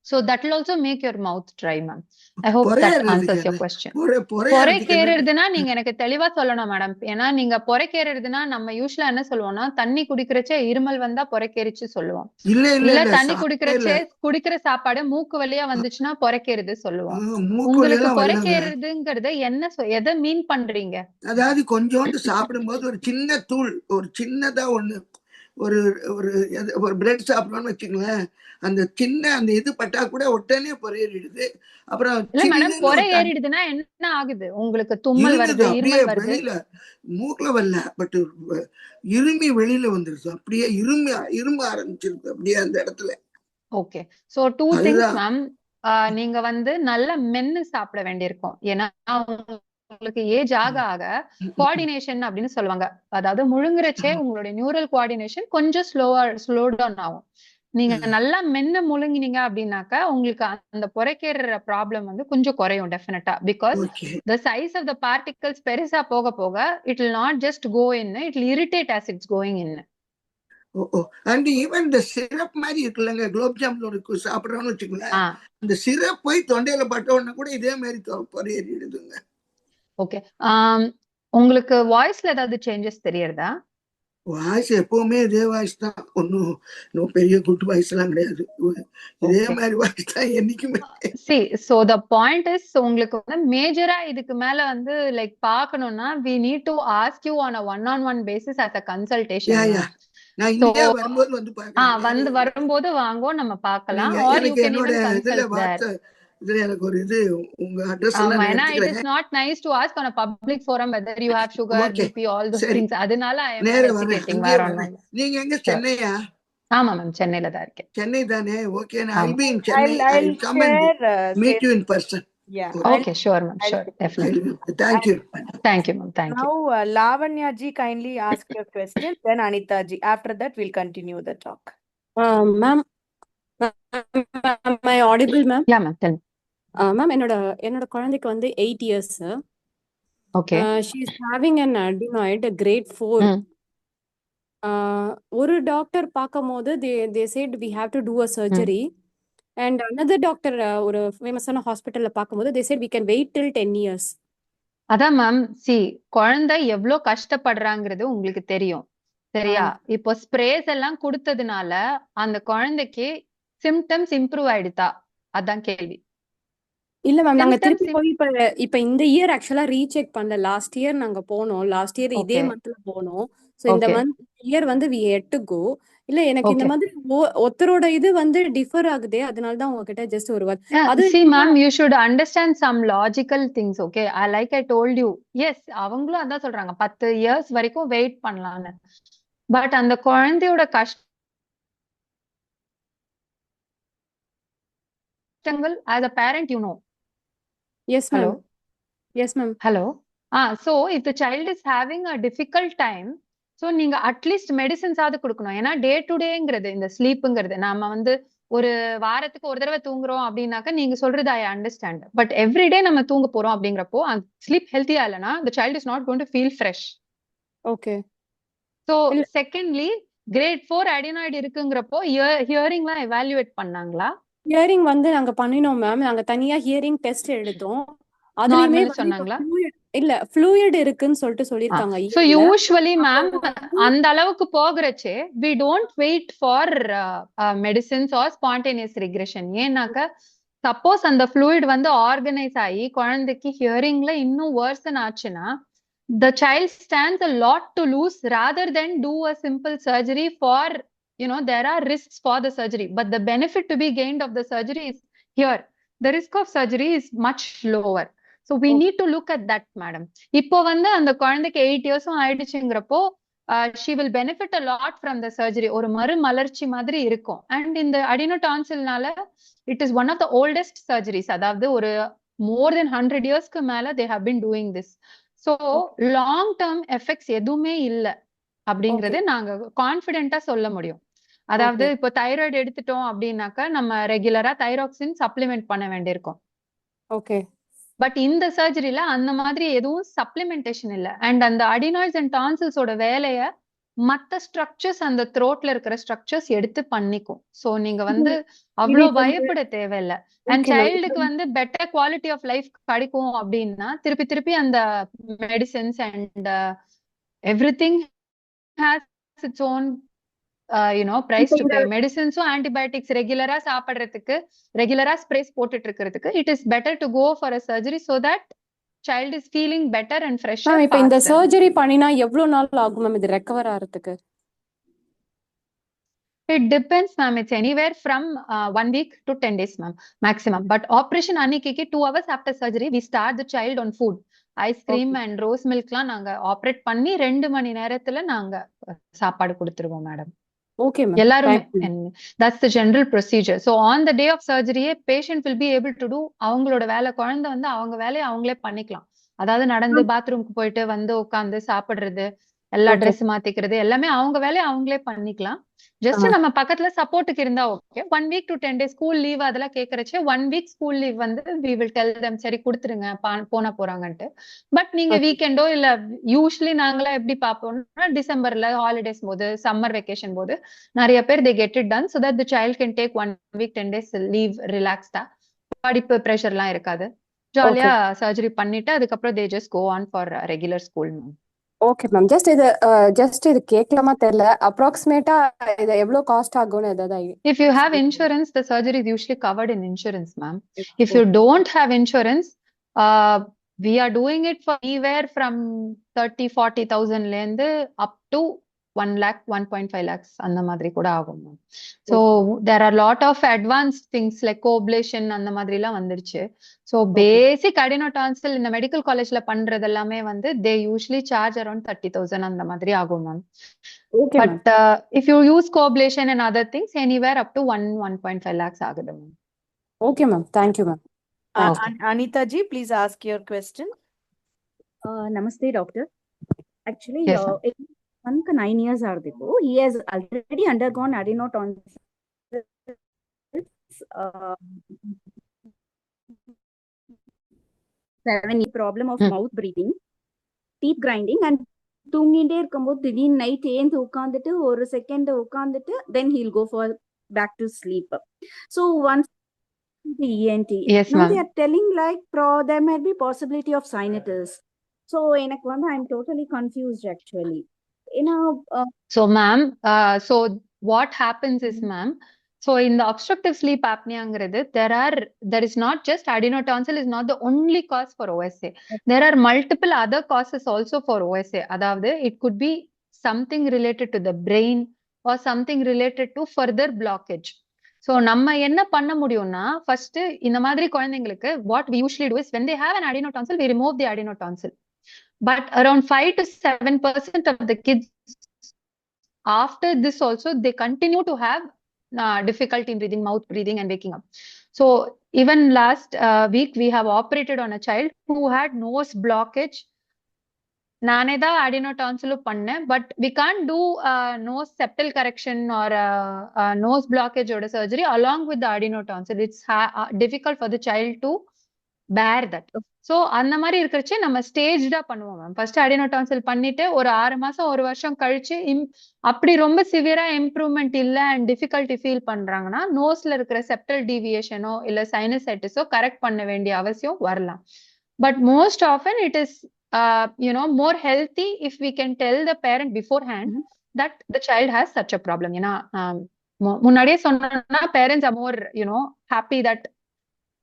So that will also make your mouth dry, ma'am. I hope that answers your question. பொறைக்கேறுதுன்னா நீங்க எனக்கு தெளிவா சொல்லணும் madam. ஏன்னா நீங்க பொறைக்கேறுதுன்னா நம்ம யூஸ்வலா என்ன சொல்லுவோம்னா, தண்ணி குடிக்கிறச்சே இருமல் வந்தா பொறைக்கேறிச்சு சொல்லுவோம். இல்ல தண்ணி குடிக்கிறச்சே குடிக்கிற சாப்பாடு மூக்கு வழியா வந்துச்சுன்னா பொறைக்கேறுது சொல்லுவோம். உங்களுக்கு பொறைக்கேறுதுங்கிறத எதை மீன் பண்றீங்க? அதாவது கொஞ்சோண்டு சாப்பிடும்போது ஒரு சின்ன தூள், ஒரு சின்னதா ஒண்ணு, ஒரு பிரெட் சாப்பிடணும்னு வச்சுங்களேன், அந்த சின்ன அந்த இது பட்டா கூட உடனே பொறையேறிடுது. அப்புறம் பொறையேறிடுதுன்னா என்ன ஆகுது? உங்களுக்கு தும்மல் வருது, இருமல் வருது. வெளியில மூக்குல வரல, பட் இருமி வெளியில வந்துருச்சு. அப்படியே இரும ஆரம்பிச்சிருக்கு அப்படியே அந்த இடத்துல. ஓகே. So 2 things ma'am. நீங்க வந்து நல்ல மென்னு சாப்பிட வேண்டியிருக்கும். ஏன்னா உங்களுக்கு ஏஜ் ஆக ஆக கோஆர்டினேஷன் அப்படின்னு சொல்லுவாங்க. அதாவது முழுங்குறச்சே உங்களுடைய நியூரல் கோஆர்டினேஷன் கொஞ்சம் ஸ்லோ டவுன் ஆகும். நீங்க நல்லா மென்னு முழுங்கினீங்க அப்படின்னாக்கா உங்களுக்கு அந்த பொறைக்கேற ப்ராப்ளம் வந்து கொஞ்சம் குறையும் டெஃபினட்டா. Because the size of the particles பெருசா போக போக it will not just go in, it will irritate as it's going in. And even இந்த சிரப் மாதிரி இருக்குல்லங்க, குலோப் ஜாமுன் சாப்பிடுறோம்னு வச்சுக்கோங்களேன், இந்த சிரப் போய் தொண்டையில பட்ட உடனே கூட இதே மாதிரி பொறையேறிடுதுங்க. ஓகே. உங்களுக்கு வாய்ஸ்ல ஏதாவது சேஞ்சஸ் தெரியறதா? வாய்ஸ் எப்பவுமே இதே வாய்ஸ் தான். ஒன்னும் பெரிய குட் வாய்ஸ் எல்லாம் கிடையாது. இதே மாதிரி வாய்ஸ் தான் என்னைக்குமே. See, so the point is, உங்களுக்கு வந்து மேஜரா இதுக்கு மேல வந்து லைக் பார்க்கணும்னா we need to ask you on a one-on-one basis as a consultation. நான் இந்தியா வரும்போது வந்து பார்க்கலாம். வரும்போது வாங்கோ, நம்ம பார்க்கலாம். Or you can even consult there. இதுல எனக்கு ஒரு இது உங்க அட்ரஸ் எல்லாம் நான் எடுத்துக்கிறேன். It is not nice to ask on a public forum whether you have sugar, BP, all those things. அதனால I am hesitating. நீங்க எங்க? சென்னையா? ஆமா மேம், சென்னையில தான் இருக்கேன். சென்னை தானே? Okay, I'll be in Chennai. I'll come and meet you in person. Yeah, Okay, sure, ma'am. I'll Sure, check. definitely. Thank you. Thank you, ma'am. Thank you. Now, Lavanya ji kindly ask your question, then Anita ji. After that, we'll continue the talk. Ma'am, am I audible, ma'am? Yeah, ma'am. Tell me. Ma'am, என்னோட குழந்தைக்கு வந்து 8 years. Okay. She is having an adenoid, grade 4. Mm. ஒரு doctor பார்க்கும்போது they said we have to do a surgery. And another doctor, ஒரு ஃபேமஸான ஹாஸ்பிட்டல்ல பார்க்கும்போது they said we can wait till 10 years. அதான் மேம், குழந்தை எவ்வளவு கஷ்டப்படுறாங்கிறது உங்களுக்கு தெரியும் சரியா? இப்போ ஸ்ப்ரேஸ் எல்லாம் கொடுத்ததுனால அந்த குழந்தைக்கு சிம்டம்ஸ் இம்ப்ரூவ் ஆயிடுதா? அதான் கேள்வி. இல்ல மேம், நாங்க Symptoms திருப்பி போய் இப்ப இந்த இயர் ஆக்சுவலா ரீசெக் பண்ணல. லாஸ்ட் இயர் நாங்க போனோம். லாஸ்ட் இயர் இதே Okay. மந்த்ல போனோம். சோ இந்த Okay. இயர் வந்து we had to go. இல்ல எனக்கு இந்த Okay. மாதிரி ஒருத்தரோட இது வந்து டிஃபர் ஆகுதே, அதனால தான் உங்ககிட்ட ஜஸ்ட் ஒரு அது See, ma'am, you should understand some logical things, okay? Like I told you, yes, அவங்களும் அதான் சொல்றாங்க 10 years வரைக்கும் வெயிட் பண்ணலாம்னு. பட் அந்த குழந்தையோட கஷ்டங்கள் as a parent, you know. Yes Hello? Ma'am. Yes ma'am. Hello? So if the child is having a difficult time, so நீங்க at least medicines ஆவது கொடுக்கணும். ஏன்னா டே டு டேங்கிறது இந்த ஸ்லீப்புங்கிறது நாம வந்து ஒரு வாரத்துக்கு ஒரு தடவை தூங்குறோம் அப்படின்னாக்க நீங்க சொல்றது ஐ அண்டர்ஸ்டாண்ட். பட் எவ்ரிடே நம்ம தூங்க போறோம் அப்படிங்கிறப்போ ஸ்லீப் ஹெல்த்தியா இல்லைன்னா the child is not going to feel fresh. Okay. So secondly grade 4 adenoid இருக்குங்கிறப்போ ஹியரிங்லாம் எவாலுவேட் பண்ணாங்களா? ஹியரிங் வந்து நாங்க பண்ணினோம் மேம். நாங்க தனியா ஹியரிங் டெஸ்ட் எடுத்தோம். அதுலயுமே நார்மல் சொன்னாங்களா? ஃப்ளூயிட் இருக்குன்னு சொல்லிட்டு சொல்லிருக்காங்க. So usually ma'am அந்த அளவுக்கு போகிறச்சே we don't wait for medicines or spontaneous regression. ஏன்னாக்க சப்போஸ் அந்த fluid வந்து ஆர்கனைஸ் ஆகி குழந்தைக்கு ஹியரிங்ல இன்னும் worsen ஆச்சுன்னா the child stands a lot to lose rather than do a simple surgery for, there are risks for the surgery, but the benefit to be gained of the surgery is here. The risk of surgery is much lower. So we need to look at that, madam. இப்போ வந்து அந்த குழந்தைக்கு 8 years ஆயிடுச்சுங்கிறப்போ she will benefit a lot from the surgery. ஒரு மறுமலர்ச்சி மாதிரி இருக்கும். And இந்த adenotonsilனால it is one of the oldest surgeries. அதாவது ஒரு more than 100 yearsக்கு மேல they have been doing this. So long term effects எதுவுமே இல்ல அப்படிங்கறது நாங்க கான்ஃபிடென்ட்டா சொல்ல முடியும். அதாவது இப்போ தைராய்டு எடுத்துட்டோம் அப்படின்னாக்கா நம்ம ரெகுலரா தைராக்சின் சப்ளிமெண்ட் பண்ண வேண்டியிருக்கும். ஓகே. பட் இந்த சர்ஜரியில அந்த மாதிரி எதுவும் சப்ளிமெண்டேஷன் இல்ல. அண்ட் அந்த அடினாய்ட்ஸ் அண்ட் டான்சில்ஸோட வேலைய மத்த ஸ்ட்ரக்சர்ஸ் அந்த த்ரோட்ல இருக்கிற ஸ்ட்ரக்சர்ஸ் எடுத்து பண்ணிக்கும். சோ நீங்க வந்து அவ்வளவு பயப்பட தேவையில்ல. அண்ட் சைல்டுக்கு வந்து பெட்டர் குவாலிட்டி ஆஃப் லைஃப் கிடைக்கும் அப்படின்னா திருப்பி திருப்பி அந்த medicines and everything has its own price to pay. மெடிசின்ஸும் ஆன்டிபயோட்டிக்ஸ் ரெகுலரா சாப்பிடுறதுக்கு ரெகுலரா ஸ்ப்ரேஸ் போட்டுட்டு இருக்கிறதுக்கு it is better to go for a surgery so that child is feeling better and fresher. இப்போ இந்த சர்ஜரி பண்ணினா எவ்வளவு நாள் ஆகும் மேம் இது ரெக்கவர் ஆகிறதுக்கு? It depends, ma'am. It's anywhere from 1 week to 10 days, ma'am, maximum. But operation annikku 2 hours after surgery, we start the child on food. Ice cream and rose milk லாம் நாங்க operate பண்ணி 2 மணி நேரத்துல நாங்க சாப்பாடு கொடுத்துருவோம் madam. Okay, ma'am. எல்லாரும் that's the general procedure. So on the day of surgery, patient will be able to do அவங்களோட வேலை. குழந்தை வந்து அவங்க வேலையை அவங்களே பண்ணிக்கலாம். அதாவது நடந்து பாத்ரூம்க்கு போயிட்டு வந்து உட்காந்து சாப்பிடுறது, எல்லா ட்ரெஸ் மாத்திக்கிறது எல்லாமே அவங்க வேலையை அவங்களே பண்ணிக்கலாம். ஜஸ்ட் நம்ம பக்கத்துல சப்போர்ட்டுக்கு இருந்தா okay. 1 week to 10 days school leave அதெல்லாம் கேக்குறச்சே 1 week ஸ்கூல் லீவ் வந்து we will tell them சரி கொடுத்துருங்க போறாங்கன்ட்டு. பட் நீங்க வீக்கெண்டோ இல்ல யூஸ்வலி நாங்களாம் எப்படி பார்ப்போம்னா டிசம்பர்ல ஹாலிடேஸ் போது சம்மர் வெக்கேஷன் போது நிறைய பேர் they get it done so that the child can take 1 week 10 days leave relaxed. படிப்பு பிரஷர் எல்லாம் இருக்காது. ஜாலியா சர்ஜரி பண்ணிட்டு அதுக்கப்புறம் they just go on for regular school. Okay ma'am. Just இது கேட்கலாமா தெரியல, அப்ராக்சிமேட்டா இது எவ்வளவு காஸ்ட் ஆகும்னு ஏதாவது? If you have insurance, the surgery is usually covered in insurance, ma'am. If you don't have insurance, we are doing it for anywhere from 30,000-40,000 லேந்து up to 1 lakh 1.5 lakhs அந்த மாதிரி கூட ஆகும். So there are lot of advanced things like co-ablation அந்த மாதிரி எல்லாம் வந்துருச்சு. So basic adenotonsil இந்த medical காலேஜ்ல பண்றது எல்லாமே வந்து they usually charge around 30,000 அந்த மாதிரி ஆகும் ma'am. But if you use co-ablation and other things anywhere up to 1.5 lakhs ஆகுது ma'am. Okay ma'am. Thank you ma'am. Okay. Anita ji, please ask your question. Namaste, doctor. Actually, Yes, ma'am. one 9 years ago, he has already undergone adenotonsils, uh, 7 problem of mouth breathing, teeth grinding, and தூங்கிட்டே இருக்கும்போது திடீர்னு night ஏந்து உட்காந்துட்டு ஒரு second உட்காந்துட்டு then he'll go for back to sleep. So once the ENT, Yes, now ma'am. they are telling like there might be possibility of sinuses. So எனக்கு வந்து I'm totally confused actually. So, ma'am, so what happens is, ma'am, so in the obstructive sleep apnea, there is not just adenotonsil is not the only cause for OSA. There are multiple other causes also for OSA. அதாவது it could be something related to the brain or something related to further blockage. So நம்ம என்ன பண்ண முடியும்னா first இந்த மாதிரி குழந்தைங்களுக்கு what we usually do is when they have an adenotonsil, we remove the adenotonsil. But around 5 to 7% of the kids after this also they continue to have difficulty in breathing, mouth breathing and waking up. So even last week we have operated on a child who had nose blockage. நானே தான் adenotonsil பண்ணேன், but we can't do nose septal correction or nose blockage ஓட surgery along with the adenotonsil. It's difficult for the child to bear that. So அந்த மாதிரி இருக்கிறச்சே நம்ம ஸ்டேஜ்டா பண்ணுவோம் ma'am. First adenotonsil பண்ணிட்டு ஒரு 6 மாசம் 1 வருஷம் கழிச்சு அப்படி ரொம்ப சிவியரா இம்ப்ரூவ்மெண்ட் இல்ல அண்ட் டிஃபிகல்ட்டி ஃபீல் பண்றாங்கன்னா நோஸ்ல இருக்கிற செப்டல் டீவியேஷனோ இல்ல சைனசைட்டிஸோ கரெக்ட் பண்ண வேண்டிய அவசியம் வரலாம். But most often it is more healthy if we can tell the parent beforehand that the child has such a problem. ஏன்னா முன்னாடியே சொன்னா parents are more happy that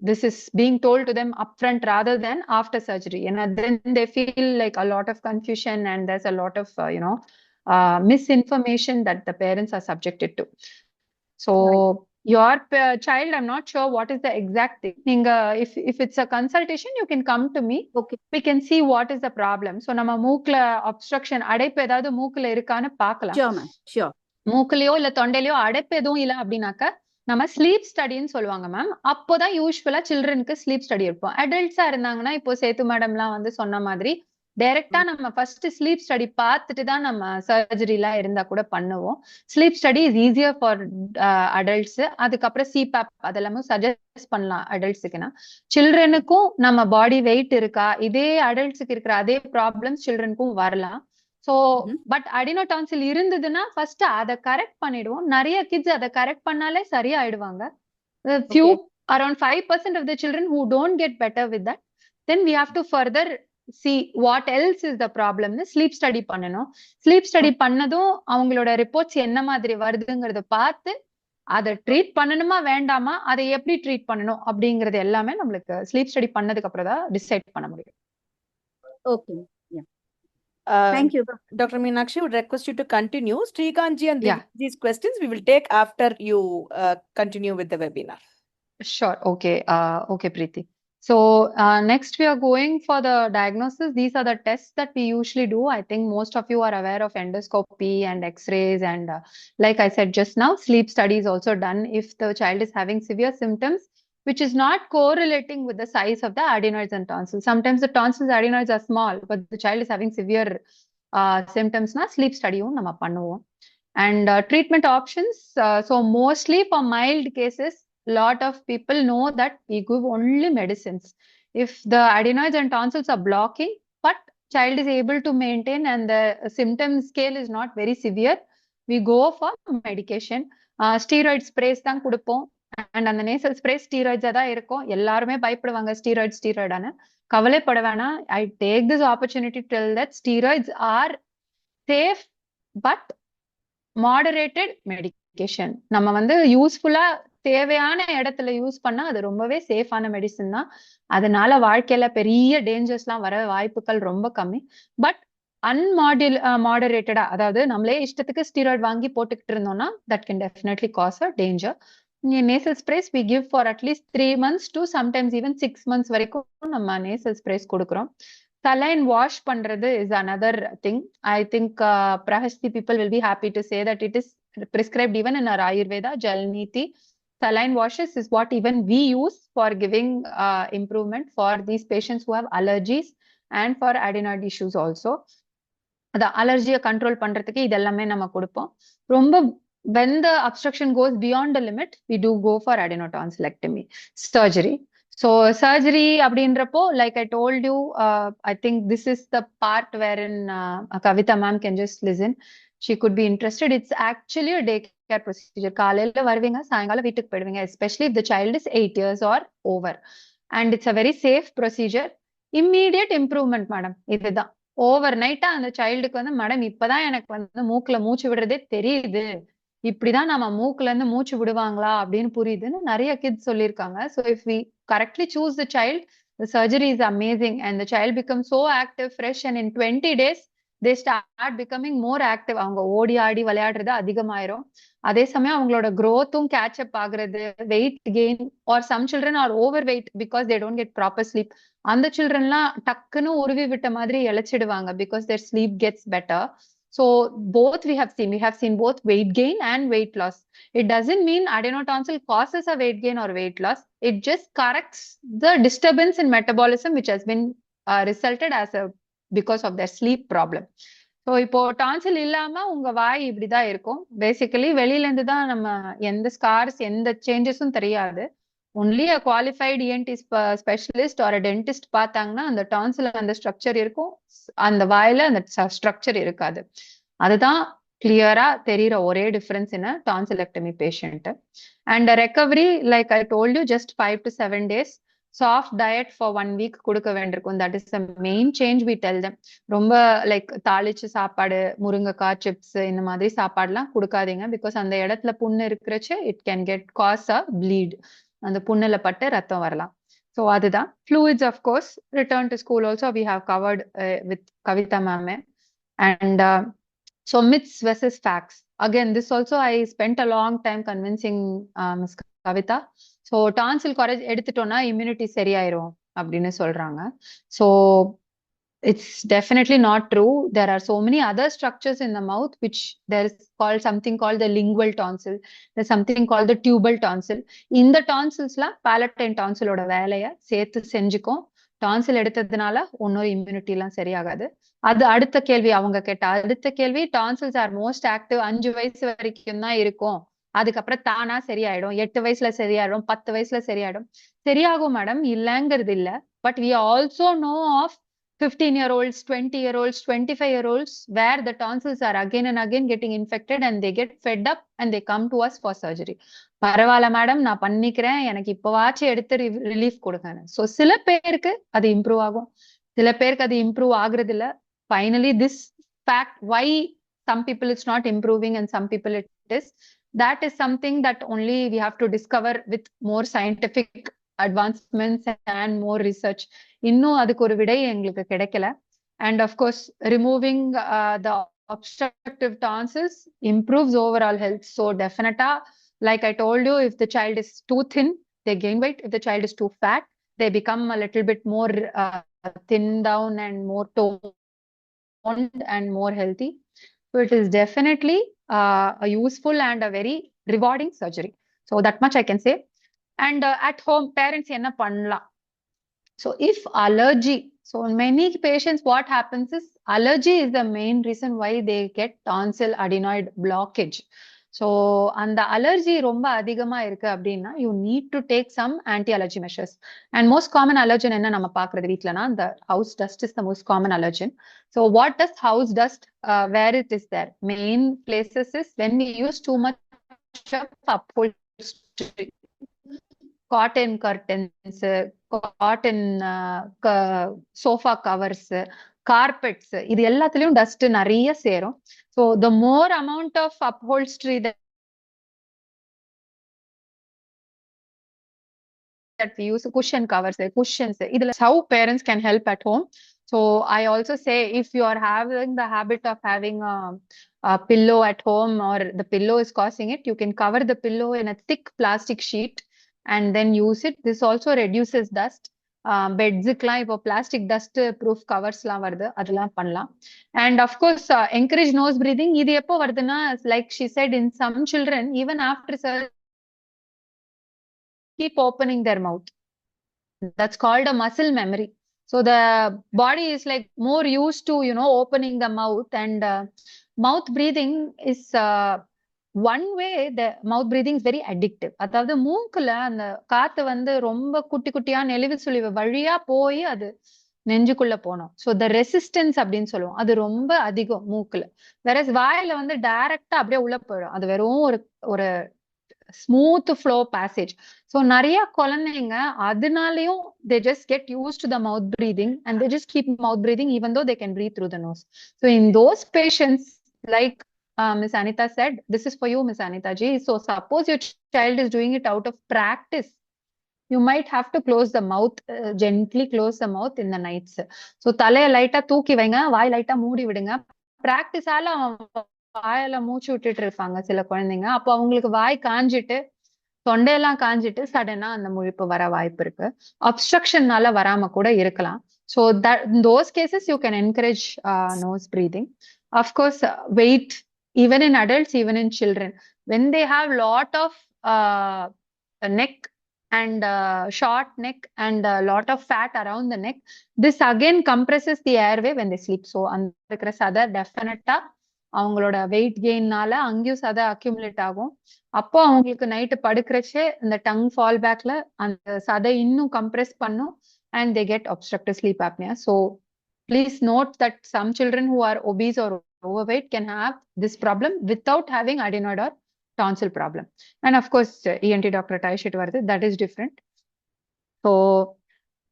this is being told to them upfront rather than after surgery. And then they feel like a lot of confusion and there's a lot of misinformation that the parents are subjected to. So your child, I'm not sure what is the exact thing. If it's a consultation, you can come to me. Okay. We can see what is the problem. So நம்ம மூக்குல obstruction அடைப்பு ஏதாவது மூக்குல இருக்கான்னு பார்க்கலாம். Sure, ma'am. Sure. மூக்குலயோ இல்ல தொண்டையிலயோ அடைப்பு எதுவும் இல்ல அப்படின்னாக்க நம்ம ஸ்லீப் ஸ்டடின்னு சொல்லுவாங்க மேம். அப்போதான் யூஸ்வலா சில்ட்ரனுக்கு ஸ்லீப் ஸ்டடி இருப்போம். அடல்ட்ஸா இருந்தாங்கன்னா இப்போ சேத்து மேடம்லாம் வந்து சொன்ன மாதிரி டைரக்டா நம்ம ஃபர்ஸ்ட் ஸ்லீப் ஸ்டடி பார்த்துட்டு தான் நம்ம சர்ஜரி எல்லாம் இருந்தா கூட பண்ணுவோம். Sleep study is easier for adults. அதுக்கப்புறம் சிபேப் அதெல்லாமும் சஜஸ்ட் பண்ணலாம் அடல்ட்ஸுக்குன்னா. சில்ட்ரனுக்கும் நம்ம பாடி வெயிட் இருக்கா, இதே அடல்ட்ஸுக்கு இருக்கிற அதே ப்ராப்ளம்ஸ் சில்ட்ரனுக்கும் வரலாம். சோ பட் adenotonsil இருந்ததுன்னா ஃபர்ஸ்ட் அதை கரெக்ட் பண்ணிடுவோம். நிறைய கிட்ஸ் அதை கரெக்ட் பண்ணாலே சரியாயிடுவாங்க. few around 5% of the children who don't get better with that, then we have to further see what else is the problem. Sleep study பண்ணணும். Sleep study பண்ணதும் அவங்களோட reports என்ன மாதிரி வருதுங்கிறத பார்த்து அதை ட்ரீட் பண்ணணுமா வேண்டாமா, அதை எப்படி ட்ரீட் பண்ணணும் அப்படிங்கறது எல்லாமே நம்மளுக்கு ஸ்லீப் ஸ்டடி பண்ணதுக்கு அப்புறம் தான் டிசைட் பண்ண முடியும். Okay. Thank you. Dr. Meenakshi, would request you to continue. Srikanji and Yeah. these questions we will take after you continue with the webinar. Sure. Okay. Okay, Preeti. So next we are going for the diagnosis. These are the tests that we usually do. I think most of you are aware of endoscopy and X-rays and like I said just now, sleep study is also done if the child is having severe symptoms which is not correlating with the size of the adenoids and tonsils. Sometimes the tonsils adenoids are small, but the child is having severe symptoms. Na sleep study nama pannuvom. And treatment options. So mostly for mild cases, lot of people know that we give only medicines. If the adenoids and tonsils are blocking, but child is able to maintain and the symptom scale is not very severe, we go for medication. Steroid sprays தான் கொடுப்போம். And அந்த nasal spray ஸ்டீராய்ட்ஸா தான் இருக்கும். எல்லாருமே பயப்படுவாங்க ஸ்டீராய்டான. கவலைப்பட வேணாம். I take this opportunity to tell that steroids R safe but moderated medication. நம்ம வந்து யூஸ்ஃபுல்லா தேவையான இடத்துல யூஸ் பண்ணா அது ரொம்பவே சேஃபான மெடிசன் தான். அதனால வாழ்க்கையில பெரிய டேஞ்சர்ஸ்லாம் வர வாய்ப்புகள் ரொம்ப கம்மி. பட் மாடரேட்டடா, அதாவது நம்மளே இஷ்டத்துக்கு ஸ்டீராய்டு வாங்கி போட்டுக்கிட்டு இருந்தோம்னா that can definitely cause a danger. nasal sprays we give for at least 3 months to sometimes even 6 months வரைக்கும் நம்ம nasal sprays கொடுக்கிறோம். Saline wash பண்றது is another thing. I think Prashasti people will be happy to say that it is prescribed even in our Ayurveda, Jalniti. saline washes is what even we use for giving improvement for these patients who have allergies and for adenoid issues also. the அலர்ஜியை control பண்றதுக்கு இதெல்லாமே நம்ம கொடுப்போம். ரொம்ப when the obstruction goes beyond the limit, we do go for adenotonsillectomy surgery. So surgery அப்படின்றப்போ, like I told you, I think this is the part wherein Kavita ma'am can just listen. She could be interested. It's actually a daycare procedure. காலையில வருவீங்க, சாயங்காலம் வீட்டுக்கு போயிடுவீங்க, especially if the child is 8 years or over. And it's a very safe procedure. Immediate improvement, madam. இதுதான் over நைட்டா அந்த சைல்டுக்கு வந்து, madam இப்பதான் எனக்கு வந்து மூக்குல மூச்சு விடுறதே தெரியுது, இப்படிதான் நம்ம மூக்குல இருந்து மூச்சு விடுவாங்களா அப்படின்னு புரியுதுன்னு நிறைய கிட்ஸ் சொல்லியிருக்காங்க. So if we correctly choose the child, the surgery is amazing and the child becomes so active, fresh, and in 20 days they start becoming more active. அவங்க ஓடி ஆடி விளையாடுறது அதிகமாயிரும். அதே சமயம் அவங்களோட growthம் catch up ஆகுறது, weight gain, or some children are overweight because they don't get proper sleep. அந்த childrenலாம் டக்குன்னு உருவி விட்ட மாதிரி இழைச்சிடுவாங்க because their sleep gets better. So both we have seen both weight gain and weight loss. It doesn't mean adenotonsil causes a weight gain or weight loss. It just corrects the disturbance in metabolism which has been resulted as a because of their sleep problem. So இப்போ டான்சில் இல்லாம உங்க வாய் இப்படிதான் இருக்கும். Basically வெளியில இருந்து தான் நம்ம எந்த ஸ்கார்ஸ் எந்த சேஞ்சஸும் தெரியாது. Only a qualified ENT specialist or dentist பார்த்தாங்கன்னா அந்த டான்சில் அந்த ஸ்ட்ரக்சர் இருக்கும், அந்த வாயில அந்த ஸ்ட்ரக்சர் இருக்காது. அதுதான் கிளியரா தெரியுற ஒரே difference in tonsillectomy patient. And recovery, like I told you, just 5 to 7 days. Soft diet for 1 week கொடுக்க வேண்டியிருக்கும். That is the main change we tell them. ரொம்ப லைக் தாளிச்சு சாப்பாடு, முருங்கைக்காய் சிப்ஸ், இந்த மாதிரி சாப்பாடுலாம் கொடுக்காதீங்க. பிகாஸ் அந்த இடத்துல புண்ணு இருக்கிறச்சு it can get cause a bleed. அந்த புண்ணுல பட்டு ரத்தம் வரலாம். ஸோ அதுதான். Fluids of course, return to school also we have covered with Kavitha ma'am. And so myths versus facts. Again, this also I spent a long time convincing Ms. Kavita. So tonsil எடுத்துட்டோம்னா immunity சரியாயிரும் அப்படின்னு சொல்றாங்க. So it's definitely not true. There are so many other structures in the mouth which there is something called the lingual tonsil. There's something called the tubal tonsil. இந்த tonsils-லாம் palatine tonsil-ஓட வேலையை சேர்த்து செஞ்சுக்கும். டான்சில் எடுத்ததுனால ஒன்னொரு immunity எல்லாம் சரியாகாது. அது அடுத்த கேள்வி அவங்க கேட்ட அடுத்த கேள்வி. டான்சில்ஸ் ஆர் மோஸ்ட் ஆக்டிவ் 5 வயசு வரைக்கும் தான் இருக்கும், அதுக்கப்புறம் தானா சரியாயிடும், 8 வயசுல சரியாயிடும், 10 வயசுல சரியாயிடும். சரியாகும் மேடம், இல்லங்கிறது இல்ல. But we also know of 15-year-olds, 20-year-olds, 25-year-olds where the tonsils are again and again getting infected and they get fed up and they come to us for surgery. பரவாயில்ல மேடம், நான் பண்ணிக்கிறேன், எனக்கு இப்பவாச்சும் எடுத்து relief கொடுங்க. So சில பேருக்கு அது improve ஆகும், சில பேருக்கு அது இம்ப்ரூவ் ஆகுறது இல்ல. Finally this fact, why some people it's not improving and some people it is, that is something that only we have to discover with more scientific advancements and more research. இன்னும் அதுக்கு ஒரு விடை எங்களுக்கு கிடைக்கல. And of course, removing the obstructive tonsils improves overall health. So definitely, like I told you, if the child is too thin, they gain weight. If the child is too fat, they become a little bit more thin down and more toned and more healthy. So it is definitely a useful and a very rewarding surgery. So that much I can say. And at home, parents enna pannalam. So if allergy, so in many patients what happens is allergy is the main reason why they get tonsil adenoid blockage. So அந்த allergy ரொம்ப அதிகமா இருக்கு அப்படின்னா you need to take some anti-allergy measures. And most common allergen என்ன நம்ம பார்க்கறது வீட்லனா, the house dust is the most common allergen. So what does house dust, where it is there? Main places is when we use too much of upholstery, cotton curtains, cotton sofa covers, carpets, இது எல்லாத்துலயும் dust நிறைய சேரும். So the more amount of upholstery that we use, cushion covers, cushions, idhula how parents can help at home. So I also say, if you are having the habit of having a pillow at home or the pillow is causing it, you can cover the pillow in a thick plastic sheet and then use it. This also reduces dust. பெட்ஸுக்குலாம் இப்போ plastic dust proof கவர்ஸ்லாம் வருது, அதெல்லாம் பண்ணலாம். And of course encourage nose breathing. இது எப்போ வருதுன்னா, like she said, in some children even after keep opening their mouth. That's called a muscle memory. So the body is like more used to, opening the mouth, and mouth breathing is one way. The mouth breathing is very addictive. அதாவது மூக்குல அந்த காத்து வந்து ரொம்ப குட்டி குட்டியா நெளிவு சுழிவு வழியா போய் அது நெஞ்சுக்குள்ள போனோம். ஸோ த ரெசிஸ்டன்ஸ் அப்படின்னு சொல்லுவோம், அது ரொம்ப அதிகம் மூக்குல. வேற வாயில வந்து டைரக்டா அப்படியே உள்ள போயிடும். அது வெறும் ஒரு ஒரு ஸ்மூத் ஃப்ளோ பேசேஜ். ஸோ நிறைய குழந்தைங்க அதனாலயும் they just get used to the mouth breathing and they just keep mouth breathing even though they can breathe through the nose. So in those patients, like Miss Anita said, this is for you, Miss Anita ji. So suppose your child is doing it out of practice, you might have to close the mouth, gently close the mouth in the nights. So தலைய லைட்டா தூக்கி வைங்க, வாய் லைட்டா மூடி விடுங்க. பிராக்டிஸால வாயில மூச்சு விட்டுட்டு இருப்பாங்க சில குழந்தைங்க. அப்போ அவங்களுக்கு வாய் காஞ்சிட்டு தொண்டையெல்லாம் காஞ்சிட்டு சடனா அந்த முழிப்பு வர வாய்ப்பு இருக்கு. அப்ஸ்ட்ரக்ஷன்னால வராம கூட இருக்கலாம். So that in those cases you can encourage nose breathing. Of course, weight, even in adults, even in children, when they have lot of neck and short neck and a lot of fat around the neck, this again compresses the airway when they sleep. So அந்த இருக்கிற சதை டெஃபினட்டா அவங்களோட wait கெயின்னால அங்கேயும் சதை accumulate ஆகும். அப்போ அவங்களுக்கு நைட்டு படுக்கிறச்சே இந்த டங் ஃபால் பேக்ல அந்த சதை இன்னும் கம்ப்ரெஸ் பண்ணும் and they get obstructive sleep apnea. So please note that some children who are obese or overweight can have this problem without having adenoid or tonsil problem. And of course, ENT doctor Taishit varudhu, that is different. So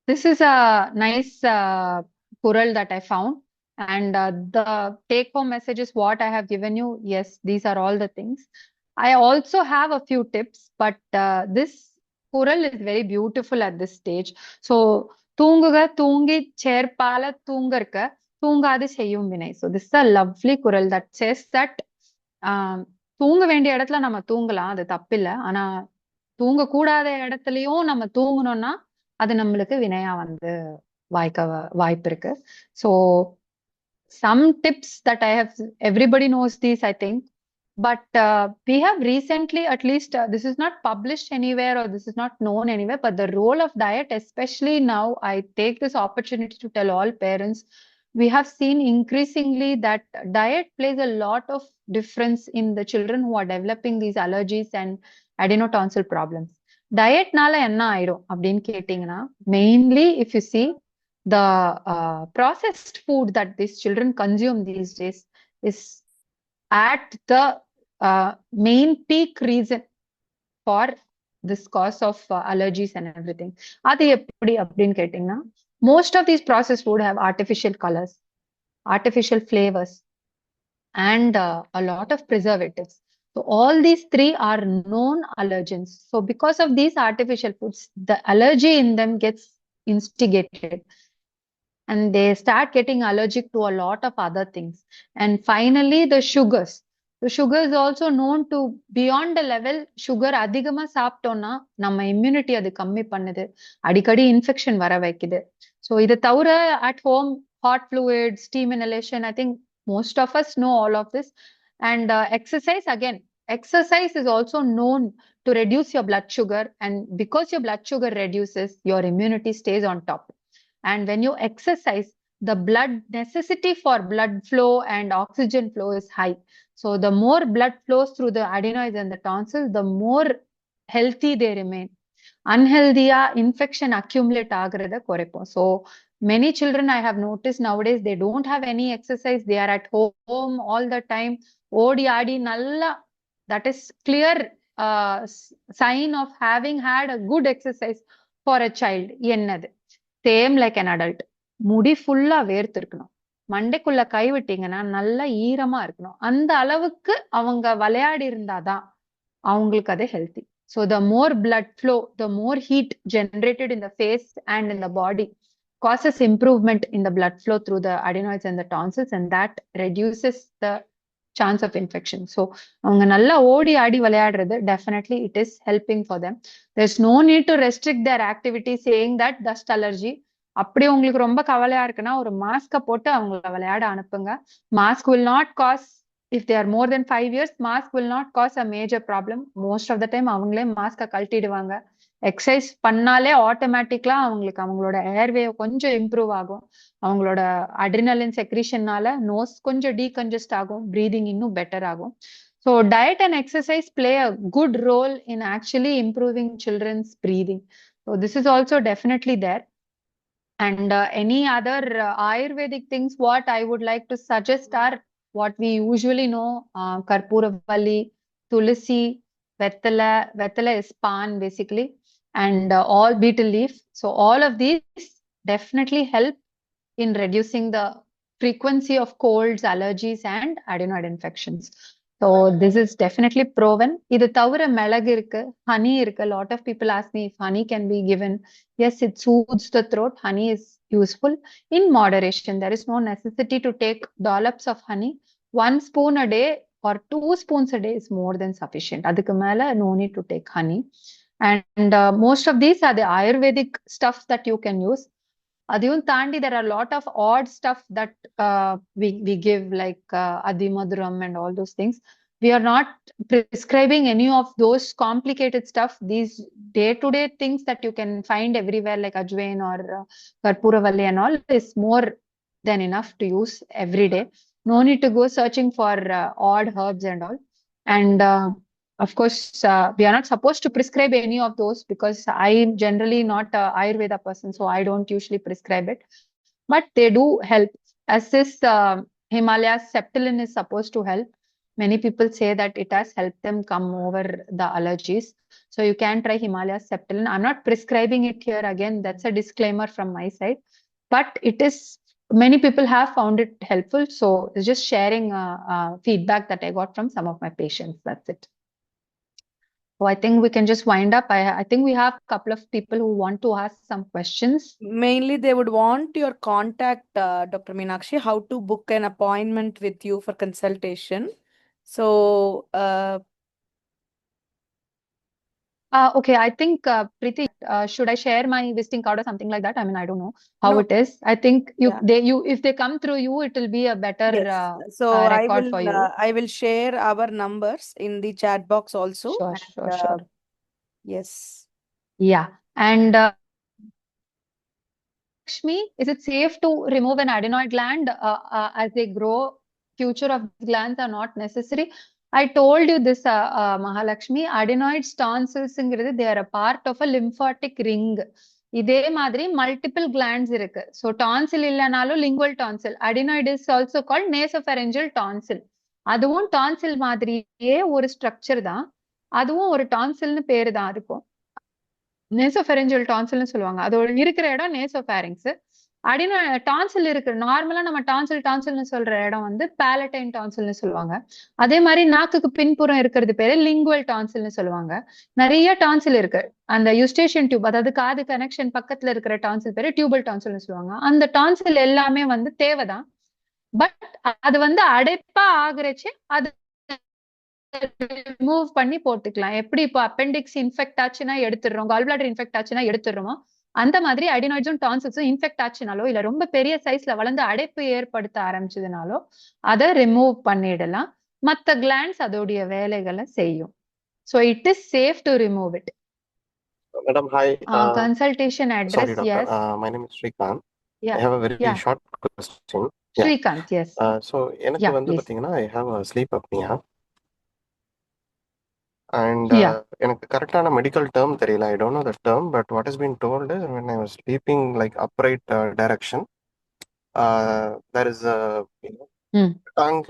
this is a nice kural that I found. And the take-home message is what I have given you. Yes, these are all the things. I also have a few tips, but this kural is very beautiful at this stage. So, தூங்குக தூங்கி சேர்ப்பால தூங்கற்க தூங்காது செய்யும் வினை. So this is a lovely kural that says that தூங்க வேண்டிய இடத்துல நம்ம தூங்கலாம், அது தப்பில்லை. ஆனா தூங்க கூடாத இடத்துலயும் நம்ம தூங்கணும்னா அது நம்மளுக்கு வினையா வந்து வாய்ப்பு இருக்கு. So some tips that I have, everybody knows these, I think, but we have recently, at least this is not published anywhere or this is not known anywhere, but the role of diet, especially now, I take this opportunity to tell all parents, we have seen increasingly that diet plays a lot of difference in the children who are developing these allergies and adenotonsil problems. Diet nala enna ஆயிடும் அப்படின்னு கேட்டீங்கன்னா, mainly if you see the processed food that these children consume these days is at the main peak reason for this cause of allergies and everything. அது எப்படி அப்படின்னு கேட்டீங்கன்னா, most of these processed food have artificial colors, artificial flavors, and a lot of preservatives. So all these three are known allergens. So because of these artificial foods, the allergy in them gets instigated and they start getting allergic to a lot of other things. And finally, the sugars. The sugar is also known to beyond the level. Sugar அதிகமா சாப்பிட்டோம்னா நம்ம immunity அது கம்மி பண்ணுது, அடிக்கடி infection வர வைக்குது. So இதை தவிர at home, hot fluids, steam inhalation, I think most of us know all of this. And exercise, again, exercise is also known to reduce your blood sugar, and because your blood sugar reduces, your immunity stays on top. And when you exercise, the blood necessity for blood flow and oxygen flow is high. So the more blood flows through the adenoids and the tonsils, the more healthy they remain. Unhealthy infection accumulate ஆகுறத குறைப்போம். So many children I have noticed nowadays, they don't have any exercise. They are at home all the time. ஓடி ஆடி நல்லா, that is clear sign of having had a good exercise for a child. என்னது? Same like an adult. முடி ஃபுல்லா வேர்த்து இருக்கணும், மண்டைக்குள்ள கை விட்டீங்கன்னா நல்லா ஈரமா இருக்கணும். அந்த அளவுக்கு அவங்க விளையாடி இருந்தாதான் அவங்களுக்கு அது healthy. So the more blood flow, the more heat generated in the face and in the body causes improvement in the blood flow through the adenoids and the tonsils, and that reduces the chance of infection. So அவங்க நல்லா ஓடி ஆடி விளையாடுறது, definitely it is helping for them. There's no need to restrict their activity saying that dust allergy. அப்படி உங்களுக்கு ரொம்ப கவலையா இருக்குன்னா ஒரு மாஸ்க போட்டு அவங்கள விளையாட அனுப்புங்க. Mask will not cause, if they are more than 5 years, mask will not cause a major problem. Most of the time அவங்களே மாஸ்க கழட்டிடுவாங்க எக்ஸசைஸ் பண்ணாலே ஆட்டோமேட்டிக்கலா அவங்களுக்கு அவங்களோட ஏர்வே கொஞ்சம் இம்ப்ரூவ் ஆகும். அவங்களோட அட்ரினலின் செக்ரீஷன்னால நோஸ் கொஞ்சம் டீகன்ஜஸ்ட் ஆகும், பிரீதிங் இன்னும் பெட்டர் ஆகும். So diet and exercise play a good role in actually improving children's breathing. So this is also definitely there. And any other Ayurvedic things, what I would like to suggest are what we usually know, Karpuravalli, Tulsi, Vettala. Vettala is pan basically, and all betel leaf. So all of these definitely help in reducing the frequency of colds, allergies, and adenoid infections. So this is definitely proven. இது தவிர மிளகு இருக்கு, honey இருக்கு. A lot of people ask me if honey can be given. Yes, it soothes the throat. Honey is useful in moderation. There is no necessity to take dollops of honey. 1 spoon a day or 2 spoons a day is more than sufficient. அதுக்கு மேல no need to take honey. And most of these are the Ayurvedic stuff that you can use. Adiyum Tandi, there are a lot of odd stuff that we give, like Adimaduram and all those things. We are not prescribing any of those complicated stuff. These day-to-day things that you can find everywhere, like Ajwain or Karpuravalli and all, is more than enough to use every day. No need to go searching for odd herbs and all. And of course, we are not supposed to prescribe any of those because I'm generally not an Ayurveda person, so I don't usually prescribe it. But they do help. As this Himalayas Septilin is supposed to help. Many people say that it has helped them come over the allergies. So you can try Himalayas Septilin. I'm not prescribing it here again. That's a disclaimer from my side. But it is, many people have found it helpful. So it's just sharing feedback that I got from some of my patients. That's it. So I think we can just wind up. I think we have a couple of people who want to ask some questions. Mainly, they would want your contact, Dr. Meenakshi, how to book an appointment with you for consultation. So, Okay, I think Preeti, should I share my visiting card or something like that? I mean, I don't know how No. it is. I think Yeah. if they come through you, it will be a better Yes. So record for you. I will share our numbers in the chat box also. Sure. Yes. Yeah. And Lakshmi, is it safe to remove an adenoid gland as they grow? Future of glands are not necessary. I told you this, Mahalakshmi. Adenoid tonsils, they are a part of a lymphatic ring. இதே மாதிரி multiple glands இருக்கு. So tonsil இல்லனாலும் lingual tonsil. Adenoid is also called nasopharyngeal tonsil. அதுவும் tonsil மாதிரியே ஒரு structure தான். அதுவும் ஒரு tonsilனு பேரு தான் அதுக்கும். நேசோஃபெரஞ்சியல் டான்சில்னு சொல்லுவாங்க. அதோட இருக்கிற இடம் நேசோஃபேரிங்ஸ். அடினோ டான்சில் இருக்கு. நார்மலா நம்ம டான்சில்னு சொல்ற இடம் வந்து பேலட்டைன் டான்சில்னு சொல்லுவாங்க. அதே மாதிரி நாக்குக்கு பின்புறம் இருக்கிறது பேரு லிங்குவல் டான்சில்னு சொல்லுவாங்க. நிறைய டான்சில் இருக்கு. அந்த யூஸ்டேஷியன் டியூப், அதாவது காது கனெக்ஷன் பக்கத்துல இருக்கிற டான்சில் பேரு டியூபல் டான்சில்னு சொல்லுவாங்க. அந்த டான்சில் எல்லாமே வந்து தேவைதான். பட் அது வந்து அடைப்பா ஆகுறச்சு அது ரிமூவ் பண்ணி போட்டுக்கலாம். எப்படி இப்போ அப்பெண்டிக்ஸ் இன்ஃபெக்ட் ஆச்சுன்னா எடுத்துடுறோம், கால் பிளாடர் இன்ஃபெக்ட் ஆச்சுன்னா எடுத்துடுறோமோ, அந்த மாதிரி அடினாய்ட்ஸும் டான்சில்ஸும் இன்ஃபெக்ட் ஆச்சுனாலோ இல்ல ரொம்ப பெரிய சைஸ்ல வளர்ந்து அடைப்பு ஏற்படுத்த ஆரம்பிச்சதுனாலோ அதை ரிமூவ் பண்ணிடலாம். மத்த கிளாண்ட்ஸ் அதோடைய வேலைகளை செய்யும். So it is safe to remove it. Madam, hi. Consultation address, Sorry, doctor. yes. My name is Srikanth. Yeah. I have a very short question. Srikanth, yes. So எனக்கு வந்து பாத்தீங்கன்னா I have a sleep apnea. And எனக்கு கரெக்டான medical term தெரியல. I don't know the term, but what has been told is when I was sleeping like upright direction, there is a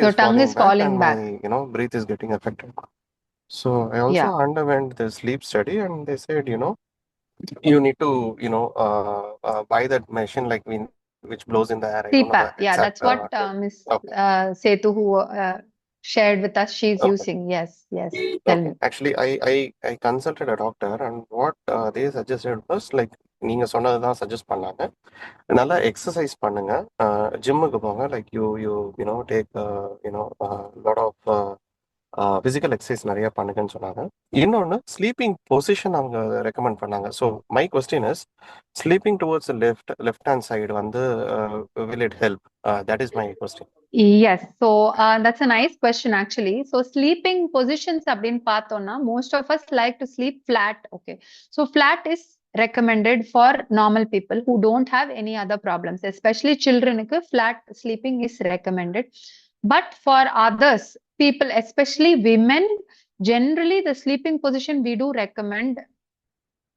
Your tongue is falling back. My breath is getting affected. So I also underwent the sleep study, and they said you need to buy that machine like which blows in the air. I don't know the exact, yeah, that's what Miss Setu who shared with us, she's using. Yes. Tell me. Actually, I consulted a doctor, and what they suggested was like நீங்க சொன்னதுதான் suggest பண்ணாங்க. நல்லா exercise பண்ணுங்க, ஜிம்முக்கு போங்க, like you take lot of physical exercise நிறைய பண்ணுங்கன்னு சொன்னாங்க. இன்னொன்று ஸ்லீப்பிங் பொசிஷன் அவங்க ரெக்கமெண்ட் பண்ணாங்க. So my question is sleeping towards left hand side வந்து will it help? That is my question. Yes, so that's a nice question actually. So sleeping positions அப்படின்னு பார்த்தோம்னா most of us like to sleep flat. Okay, so flat is recommended for normal people who don't have any other problems, especially childrenக்கு flat sleeping is recommended. But for others, people, especially women, generally the sleeping position we do recommend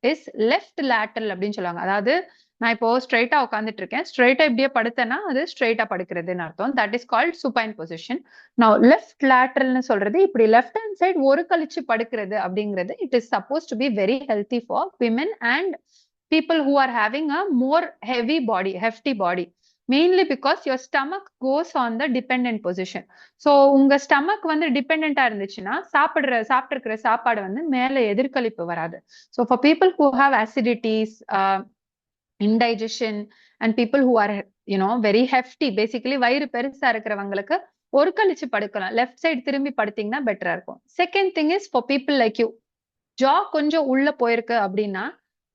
is left lateral அப்படின்னு சொல்லுவாங்க. அதாவது நான் இப்போ ஸ்ட்ரைட்டா உட்காந்துட்டு இருக்கேன், ஸ்ட்ரைட்டா இப்படியே படுத்தேன்னா அது ஸ்ட்ரைட்டா படுக்கிறதுன்னு அர்த்தம். That is called supine position. நான் லெஃப்ட் லேட்டரல்னு சொல்றது இப்படி லெஃப்ட் ஹேண்ட் சைடு ஒரு கழிச்சு படுக்கிறது அப்படிங்கிறது it is suppose to be very healthy for women and people who are having a more heavy body, hefty body, mainly because your stomach goes on the dependent position. So உங்க stomach வந்து dependent இருந்துச்சுன்னா சாப்பிட்டிருக்கிற சாப்பாடு வந்து மேல எதிர்கழிப்பு வராது. So for people who have acidities, indigestion and people who are very hefty, basically வயிறு பெருசா இருக்கிறவங்களுக்கு ஒரு கழிச்சு படுக்கலாம். லெஃப்ட் சைடு திரும்பி படுத்தீங்கன்னா பெட்டரா இருக்கும். Second thing is for people like you, jaw கொஞ்சம் உள்ள போயிருக்கு அப்படின்னா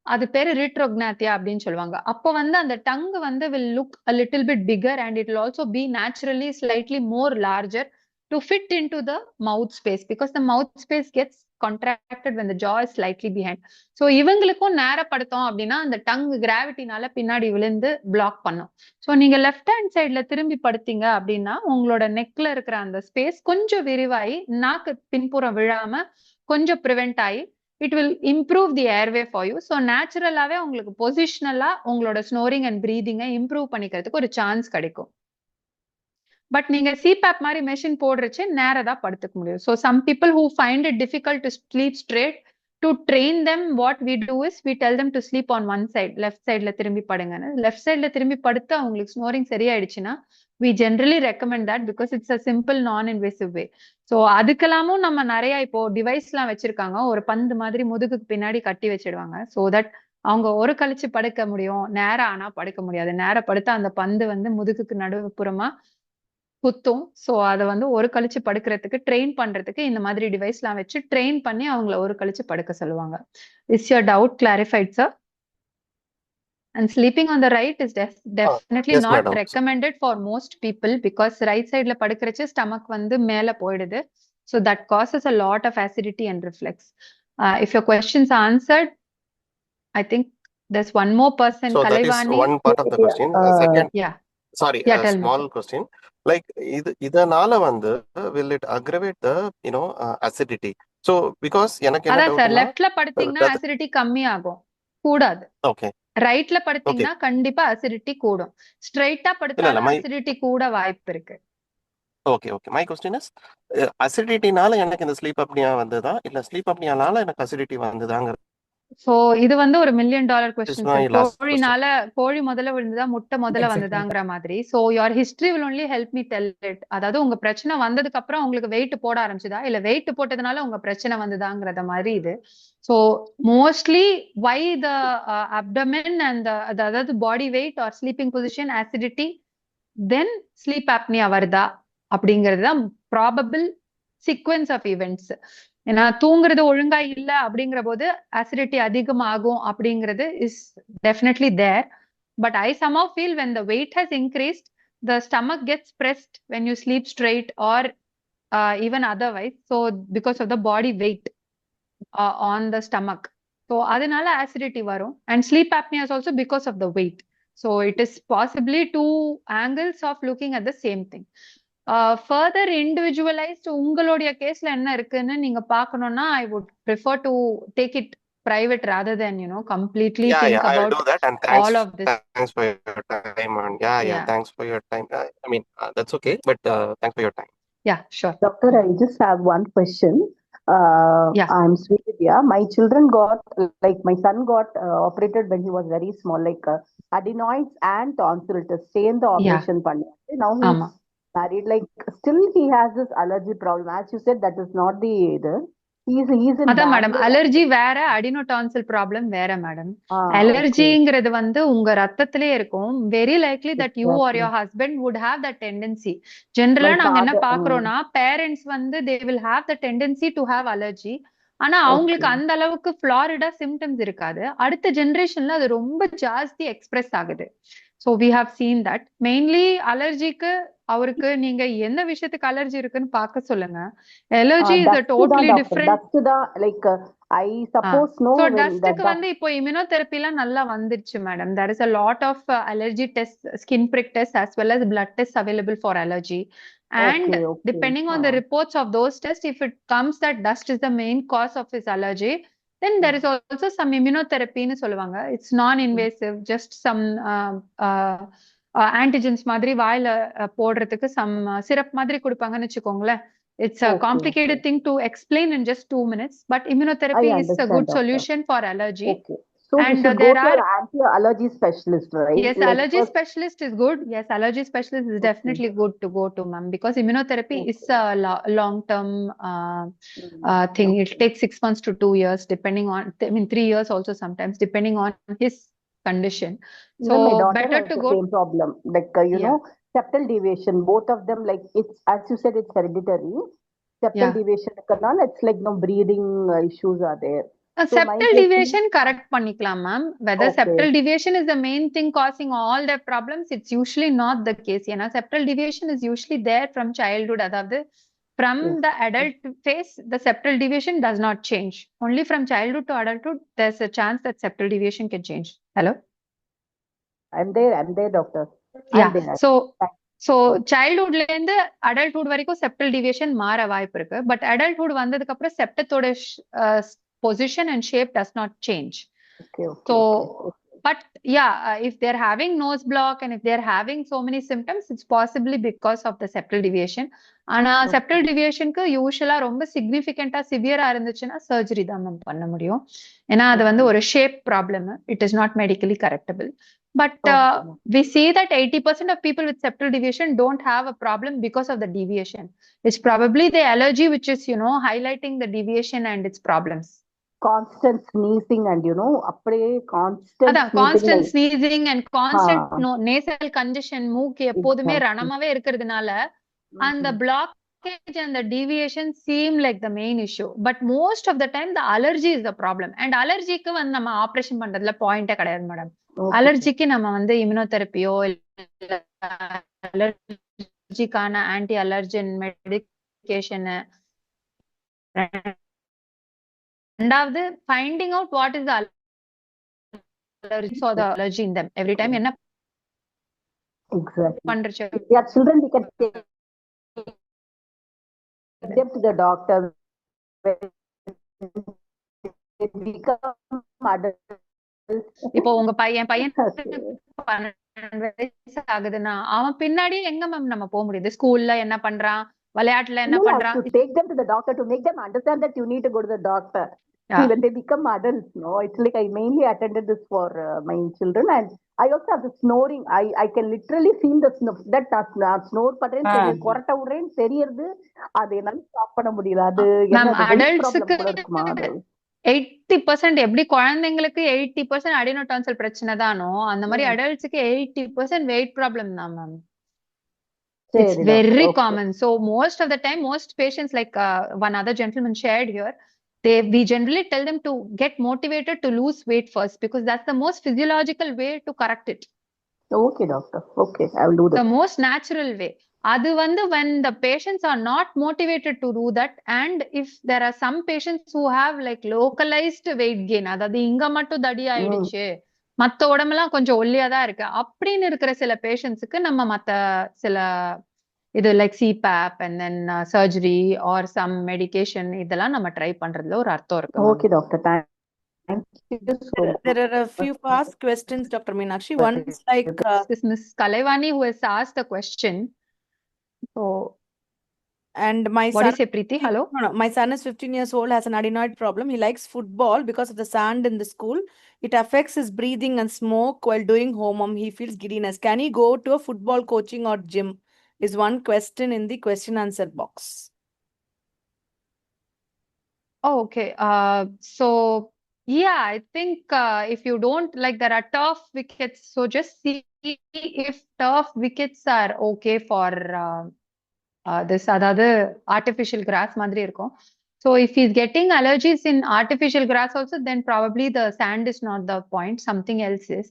அது பேரு ரிட்ரோக்னாத்தியா அப்படின்னு சொல்லுவாங்க. அப்போ வந்து அந்த டங் வந்து will look a little bit bigger and it will also be naturally slightly more larger to fit into the mouth space because the mouth space gets contracted when the jaw is slightly behind. So இவங்களுக்கும் நேர படுத்தோம் அப்படின்னா அந்த tongue கிராவிட்டினால பின்னாடி விழுந்து black பண்ணும். So நீங்க left hand சைட்ல திரும்பி படுத்தீங்க அப்படின்னா உங்களோட நெக்ல இருக்கிற அந்த ஸ்பேஸ் கொஞ்சம் விரிவாகி நாக்கு பின்புறம் விழாம கொஞ்சம் ப்ரிவென்ட் ஆகி it will improve the airway for you. So naturally உங்களுக்கு பொசிஷனலா உங்களோட ஸ்னோரிங் அண்ட் பிரீதிங்கை இம்ப்ரூவ் பண்ணிக்கிறதுக்கு ஒரு சான்ஸ் கிடைக்கும். பட் நீங்க சிபேப் மாதிரி மெஷின் போடுறச்சு நேரதா படுத்துக்க முடியும். So some people who find it difficult to sleep straight, to train them what we do is we tell them to sleep on one side, left sideல திரும்பி படுங்கன்னு. Left சைட்ல திரும்பி படுத்து அவங்களுக்கு snoring சரியாயிடுச்சுன்னா we generally recommend that because it's a simple non-invasive way. So அதுக்கெல்லாமும் நம்ம நிறைய இப்போ device எல்லாம் வச்சிருக்காங்க, ஒரு பந்து மாதிரி முதுகுக்கு பின்னாடி கட்டி வச்சிடுவாங்க. so that அவங்க ஒரு கழிச்சு படுக்க முடியும், நேரம் ஆனா படுக்க முடியாது. நேரம் படுத்தா அந்த பந்து வந்து முதுகுக்கு நடுப்புறமா குத்தும். ஸோ அதை வந்து ஒரு கழிச்சு படுக்கிறதுக்கு ட்ரெயின் பண்றதுக்கு இந்த மாதிரி டிவைஸ் எல்லாம் வச்சு ட்ரெயின் பண்ணி அவங்கள ஒரு கழிச்சு படுக்க சொல்லுவாங்க. Is your doubt clarified sir? And sleeping on the right is definitely yes, not madam. recommended for most people because right side la padukirache stomach vandu mela poidudhu. So that causes a lot of acidity and reflux. If your questions are answered, I think there's one more person, So that is Kalaivani. one part of the question. Second, Yeah. sorry, Yeah, a tell me. small question. Like இதனால வந்து will it aggravate the acidity? So because எனக்கு என்ன அதான் sir, டவுட்னா லெஃப்ட்ல படுத்தீங்கன்னா acidity கம்மி ஆகும், கூடாது. ஓகே ரைட்ல படுத்தீங்கன்னா கண்டிப்பா அசிடிட்டி கூடும். ஸ்ட்ரைட்டா படுத்தாலும் அசிடிட்டி கூட வாய்ப்பு இருக்கு. Okay okay my question is அசிடிட்டினால எனக்கு இந்த ஸ்லீப் அப்னியா வந்ததா இல்ல ஸ்லீப் அப்னியானால எனக்கு அசிடிட்டி வந்ததாங்க? சோ இது வந்து ஒரு $1 million question. கோழினால கோழி முதல்ல விழுந்ததா முட்டை முதல்ல வந்ததாங்கிற மாதிரி. So your history will only help me tell it. அதாவது உங்க பிரச்சனை வந்ததுக்கு அப்புறம் உங்களுக்கு வெயிட் போட ஆரம்பிச்சதா இல்ல வெயிட் போட்டதுனால உங்க பிரச்சனை வந்ததாங்கிறத மாதிரி இது. So mostly why the abdomen and அதாவது body weight or sleeping position, acidity, then sleep apnea வருதா அப்படிங்கிறது தான் probable sequence of events. ஏன்னா தூங்குறது ஒழுங்கா இல்ல அப்படிங்கிற போது acidity அதிகமாகும் அப்படிங்கிறது is definitely there. But I somehow feel when the weight has increased, the stomach gets pressed when you sleep straight or even otherwise. So because of the body weight on the stomach. So அதனால acidity வரும். And sleep apnea is also because of the weight. So it is possibly two angles of looking at the same thing. Further individualized உங்களுடைய கேஸ்ல என்ன இருக்குன்னு நீங்க பார்க்கணும்னா I would prefer to take it private rather than completely think about I'll do that, and thanks, all of this. Thanks for your time, and thanks for your time. I mean that's okay, but thanks for your time. Yeah, sure. Doctor, I just have one question. Yeah. I'm Sweetya. My children got, my son got operated when he was very small, adenoids and tonsillitis. Same the operation பண்ணி. Now he's married, still he has this allergy problem. As you said, that is not the either. He's in அதான் madam, Bangalore. Allergy வேற, அடினோடான்சில் problem வேற madam. Okay. அலர்ஜிங்கிறது வந்து உங்க ரத்தத்திலே இருக்கும். Very likely that you are Exactly. Your husband would have the tendency. ஜென்ரலா My நாங்க என்ன father. பாக்குறோம்னா, parents வந்து they will have the tendency to have allergy. ஆனா அவங்களுக்கு Okay. அந்த அளவுக்கு ஃப்ளாரிடா சிம்டம்ஸ் இருக்காது. அடுத்த ஜெனரேஷன்ல அது ரொம்ப ஜாஸ்தி எக்ஸ்பிரஸ் ஆகுது. So we have seen that. Mainly அலர்ஜிக்கு அவருக்கு நீங்க என்ன விஷயத்துக்கு அலர்ஜி இருக்குன்னு பார்க்க சொல்லுங்க. Allergy is a Dust totally தான் doctor. டிஃப்ரெண்ட். Dust தான் like I suppose no so when the டஸ்ட்டுக்கு dust. வந்து இப்போ இம்யூனோதெரப்பி எல்லாம் நல்லா வந்துருச்சு madam. There is a lot of allergy tests, skin prick tests as well as blood tests available for allergy. And Okay, okay. depending on the reports of those tests, if it comes that dust is the main cause of his allergy, then there is also some immunotherapy ன்னு சொல்லுவாங்க. It's non-invasive, just some antigens மாதிரி வாயில போடுறதுக்கு some syrup மாதிரி கொடுப்பாங்கன்னு வச்சுக்கோங்களேன். It's a Okay, complicated okay. thing to explain in just 2 minutes, but I immunotherapy is a understand, good doctor. solution for allergy. Okay. So we And should go there to are, an anti-allergy specialist, right? yes, Like allergy first. specialist is good. Yes, allergy specialist is Okay. definitely good to go to, ma'am, because immunotherapy is Okay. a long-term thing. It Okay. takes 6 months to 2 years, depending on, I mean, 3 years also sometimes, depending on his condition. So Even my daughter better has to the go. same problem. Like you Yeah. know, septal deviation. Both of them, like it's as you said, it's hereditary. Septal Yeah. deviation, it's like no breathing issues are there. So my Septal question is, deviation correct பண்ணிக்கலாம் ma'am. Whether okay. septal deviation is the main thing causing all the problems, it's usually not the case. ஏன்னா septal deviation is usually there from childhood. அதாவது from Yes. the adult phase, the septal deviation does not change. Only from childhood to adulthood, there's a chance that septal deviation can change. Hello? I'm there, doctor. Yeah. I'm there. So childhoodல இருந்து adulthood வரைக்கும் septal deviation மாற வாய்ப்பு இருக்கு. But adulthood வந்ததுக்கு அப்புறம் septத்தோட position and shape does not change. Okay, okay, So, okay. but yeah, if they're having nose block and if they're having so many symptoms, it's possibly because of the septal deviation. ஆனா septal deviationக்கு யூஷுவலா ரொம்ப சிக்னிஃபிகண்டா சிவியரா இருந்துச்சுன்னா surgery தான் ma'am பண்ண முடியும். ஏன்னா அது வந்து ஒரு shape problem. It is not medically correctable. But we see that 80% of people with septal deviation don't have a problem because of the deviation. It's probably the allergy which is, you know, highlighting the deviation and its problems. Constant sneezing and constant sneezing and constant nasal congestion, மூக்கு எப்போதுமே ரணமாவே இருக்கிறதுனால and the blockage and the deviation seem like the main issue. But most of the time the allergy is the problem. And allergyக்கு வந்து நம்ம operation பண்றதுல பாயிண்டே கிடையாது madam. அலர்ஜிக்கு நம்ம வந்து இம்யூனோதெரப்பியோ அலர்ஜிக்கான anti allergen medication, ரெண்டாவது finding out what is the allergy or the allergy in them. Every time என்ன பண்றச்சு Yeah, children we can take them to the doctor when they become adults. இப்போ உங்க பையன் 12 வயசு ஆகுதுன்னா அவன் பின்னாடி எங்க மேம் நம்ம போக முடியுது? ஸ்கூல்ல என்ன பண்றான், விளையாட்டுல என்ன பண்றான்? To take them to the doctor to make them understand that you need to go to the doctor. See, when they become adults, no, it's like I mainly attended this for my children, and I also have the snoring. I can literally feel the that snore பண்றேன் கொரட்ட விடுறேன் தெரியுது, அது என்னால stop பண்ண முடியல. அது என்ன அடல்ட்ஸ்க்கு 80% எப்படி குழந்தைங்களுக்கு 80% அடினோடான்சல் பிரச்சனை தானோ அந்த மாதிரி அடல்ட்ஸ்க்கு 80% வெயிட் ப்ராப்ளம் தான் ma'am. It's very common. So most of the time, most patients, like one other gentleman shared here, we generally tell them to get motivated to lose weight first because that's the most physiological way to correct it. Okay, doctor. Okay, I will do that. The most natural way. அது வந்து when the patients are not motivated to do that, and if there are some patients who have like localized weight gain, அதாவது இங்க மட்டும் தடி ஆயிடுச்சு, மத்த உடம்பெல்லாம் கொஞ்சம் ஒல்லியா தான் இருக்கு அப்படின்னு இருக்கிற சில பேஷண்ட்ஸுக்கு நம்ம மத்த சில இது like CPAP and then surgery or some medication இதெல்லாம் நம்ம ட்ரை பண்றதுல ஒரு அர்த்தம் இருக்கு. Okay, doctor. Thank you so much. There are a few fast questions, Dr. Meenakshi. One is like this Ms. Kalaivani who has asked the question. So, and my what son, do you say, Preeti? Hello? No, my son is 15 years old, has an adenoid problem. He likes football because of the sand in the school. It affects his breathing and smoke while doing homework. He feels giddiness. Can he go to a football coaching or gym? Is one question in the question answer box. Oh, okay. So yeah, I think if you don't like, there are turf wickets. So just see if turf wickets are okay for this அதாவது artificial grass மாதிரி இருக்கும். So if he's getting allergies in artificial grass also, then probably the sand is not the point. Something else is.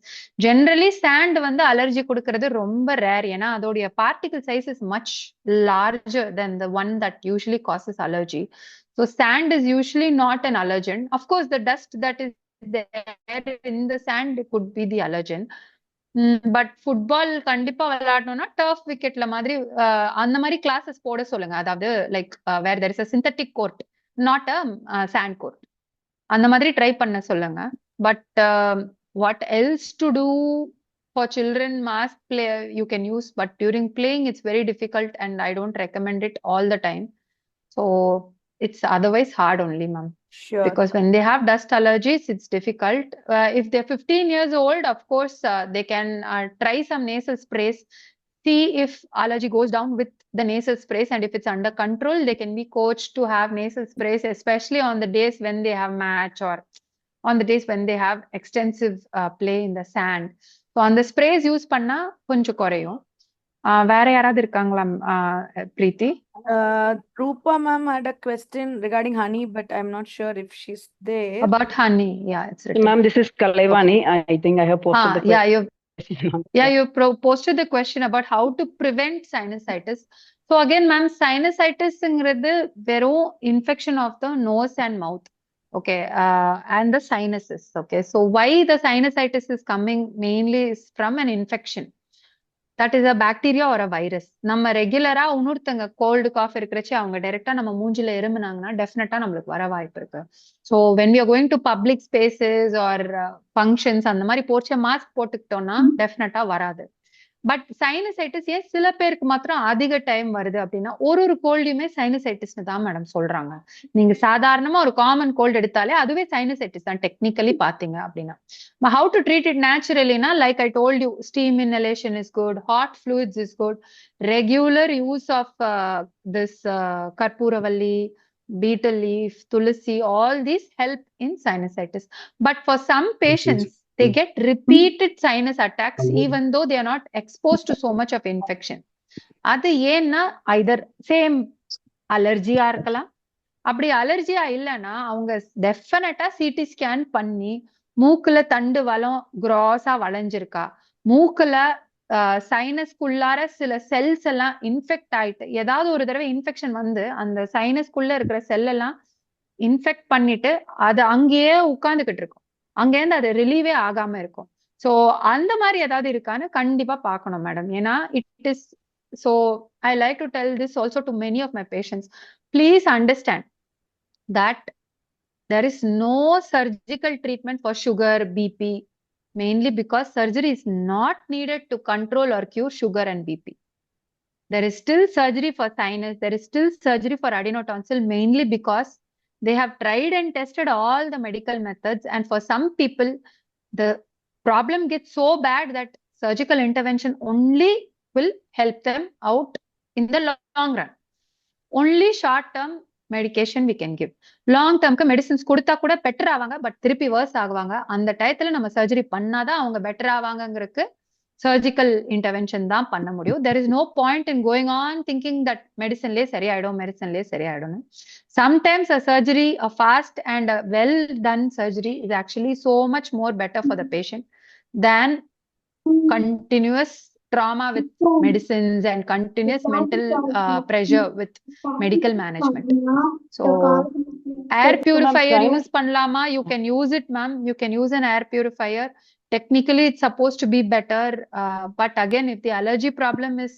Generally, sand வந்து allergy கொடுக்கிறது ரொம்ப rare. ஏன்னா அதோடைய particle size is much larger than the one that usually causes allergy. So sand is usually not an allergen. Of course, the dust that is there in the sand could be the allergen. But football கண்டிப்பா விளையாடணும்னா turf விக்கெட்ல மாதிரி அந்த மாதிரி classes போட சொல்லுங்க. அதாவது like where there is a synthetic court, not a sand court, அந்த மாதிரி try பண்ண சொல்லுங்க. But what else to do for children mask play you can use, but during playing it's very difficult and I don't recommend it all the time. So it's otherwise hard only, ma'am. Sure. Because when they have dust allergies, it's difficult. If they're 15 years old, of course, they can try some nasal sprays, see if allergy goes down with the nasal sprays, and if it's under control, they can be coached to have nasal sprays, especially on the days when they have match or on the days when they have extensive play in the sand. So on the sprays use பண்ணா கொஞ்சம் குறையும். வேற யாராவது இருக்காங்களா பிரீத்தி? Rupa ma'am had a question regarding honey, but I'm not sure if she's there. About honey, yeah, it's written. Ma'am, this is Kalaivani. I think I have posted the question. You posted the question about how to prevent sinusitis. So again, ma'am, sinusitis ங்கிறது வெறும் infection of the nose and mouth. Okay, and the sinuses. Okay, so why the sinusitis is coming mainly is from an infection. That is a bacteria or a virus. நம்ம ரெகுலரா இன்னொருத்தங்க cold cough இருக்கிறச்சு அவங்க டைரக்டா நம்ம மூஞ்சில இருமுனாங்கன்னா டெஃபினட்டா நம்மளுக்கு வர வாய்ப்பு இருக்கு. So when we are going to public spaces or functions அந்த மாதிரி போச்சு மாஸ்க் போட்டுக்கிட்டோம்னா டெஃபினட்டா வராது. பட் சைனசைட்டிஸ் ஏன் சில பேருக்கு மாத்திரம் அதிக டைம் வருது அப்படின்னா ஒரு கோல்டையுமே சைனசைட்டிஸ்னு தான் மேடம் சொல்றாங்க. நீங்க சாதாரணமா ஒரு காமன் கோல்டு எடுத்தாலே அதுவே சைனசைட்டிஸ் தான் டெக்னிக்கலி பாத்தீங்க அப்படின்னா. How to treat it naturally na, like I told you, steam inhalation is good, hot fluids is good, regular use of this karpuravalli, betel leaf, tulsi, all these help in sinusitis. But for some patients, they get repeated sinus attacks even though they are not exposed to so much of infection. அது ஏன்னா either same அலர்ஜியா இருக்கலாம். அப்படி அலர்ஜியா இல்லைன்னா அவங்க டெஃபினட்டா CT scan பண்ணி மூக்குல தண்டு வளம் கிராஸா வளைஞ்சிருக்கா, மூக்குல சைனஸ்குள்ளார சில செல்ஸ் எல்லாம் இன்ஃபெக்ட் ஆயிட்டு, ஏதாவது ஒரு தடவை இன்ஃபெக்ஷன் வந்து அந்த சைனஸ்குள்ள இருக்கிற செல் எல்லாம் இன்ஃபெக்ட் பண்ணிட்டு அது அங்கேயே உட்கார்ந்துகிட்டு இருக்கும், அங்கேருந்து அது ரிலீவே ஆகாம இருக்கும். ஸோ அந்த மாதிரி ஏதாவது இருக்கான்னு கண்டிப்பா பார்க்கணும் மேடம். ஏன்னா it is so I like to tell this also to many of my patients. Please understand that there is no surgical treatment for sugar, BP, mainly because surgery is not needed to control or cure sugar and BP. There is still surgery for sinus, there is still surgery for adenotonsil, mainly because they have tried and tested all the medical methods, and for some people, the problem gets so bad that surgical intervention only will help them out in the long run. Only short term medication we can give. Long term medicines கொடுத்தா கூட better ஆவாங்க, but திருப்பி verse ஆகுவாங்க. அந்த டயத்துல நம்ம surgery பண்ணாதான் அவங்க better ஆவாங்கிறதுக்கு surgical intervention தான் பண்ண முடியும். There is no point in going on thinking that மெடிசன்லயே சரியாயிடும். Sometimes a surgery, a fast and a well done surgery is actually so much more better for the patient than continuous trauma with medicines and continuous mental pressure with medical management. So air purifier use பண்ணலாமா? You can use it, ma'am. You can use an air purifier. Technically it's supposed to be better, but again, if the allergy problem is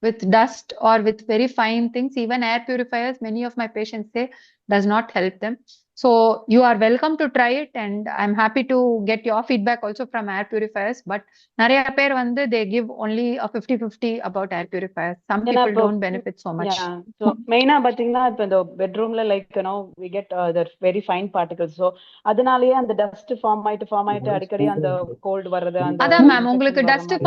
with dust or with very fine things, even air purifiers, many of my patients say, does not help them. So you are welcome to try it, and I'm happy to get your feedback also from air purifiers. But நிறைய பேர் வந்து they give only a 50-50 about air purifiers. Some people don't benefit so much. Yeah. So மெயினா பாத்தீங்கன்னா இப்ப இந்த பெட்ரூம்ல like we get the very fine particles. So அதனாலயே அந்த டஸ்ட் ஃபார்ம் ஆயிட்டு அடிக்கடி அந்த கோல்ட் வர்றது, அந்த அதான் மேம், உங்களுக்கு டஸ்ட்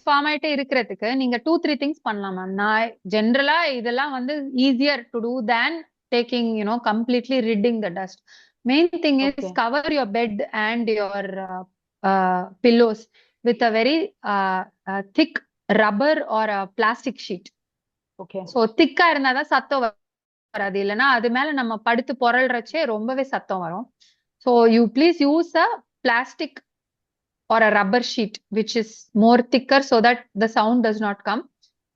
ஃபார்ம் ஆயிட்டு இருக்கிறதுக்கு நீங்க 2-3 திங்ஸ் பண்ணலாம் மேம். நான் ஜென்ரலா இதெல்லாம் வந்து easier to do than taking, completely ridding the dust. Main thing is Okay. cover your bed and your pillows with a very thick rubber or a plastic sheet. Okay. So திக்கா இருந்தாதான் சத்தம் வராது, இல்லைன்னா அது மேல நம்ம படுத்து புரள்றச்சே ரொம்பவே சத்தம் வரும். So you please use a plastic or a rubber sheet which is more thicker so that the sound does not come,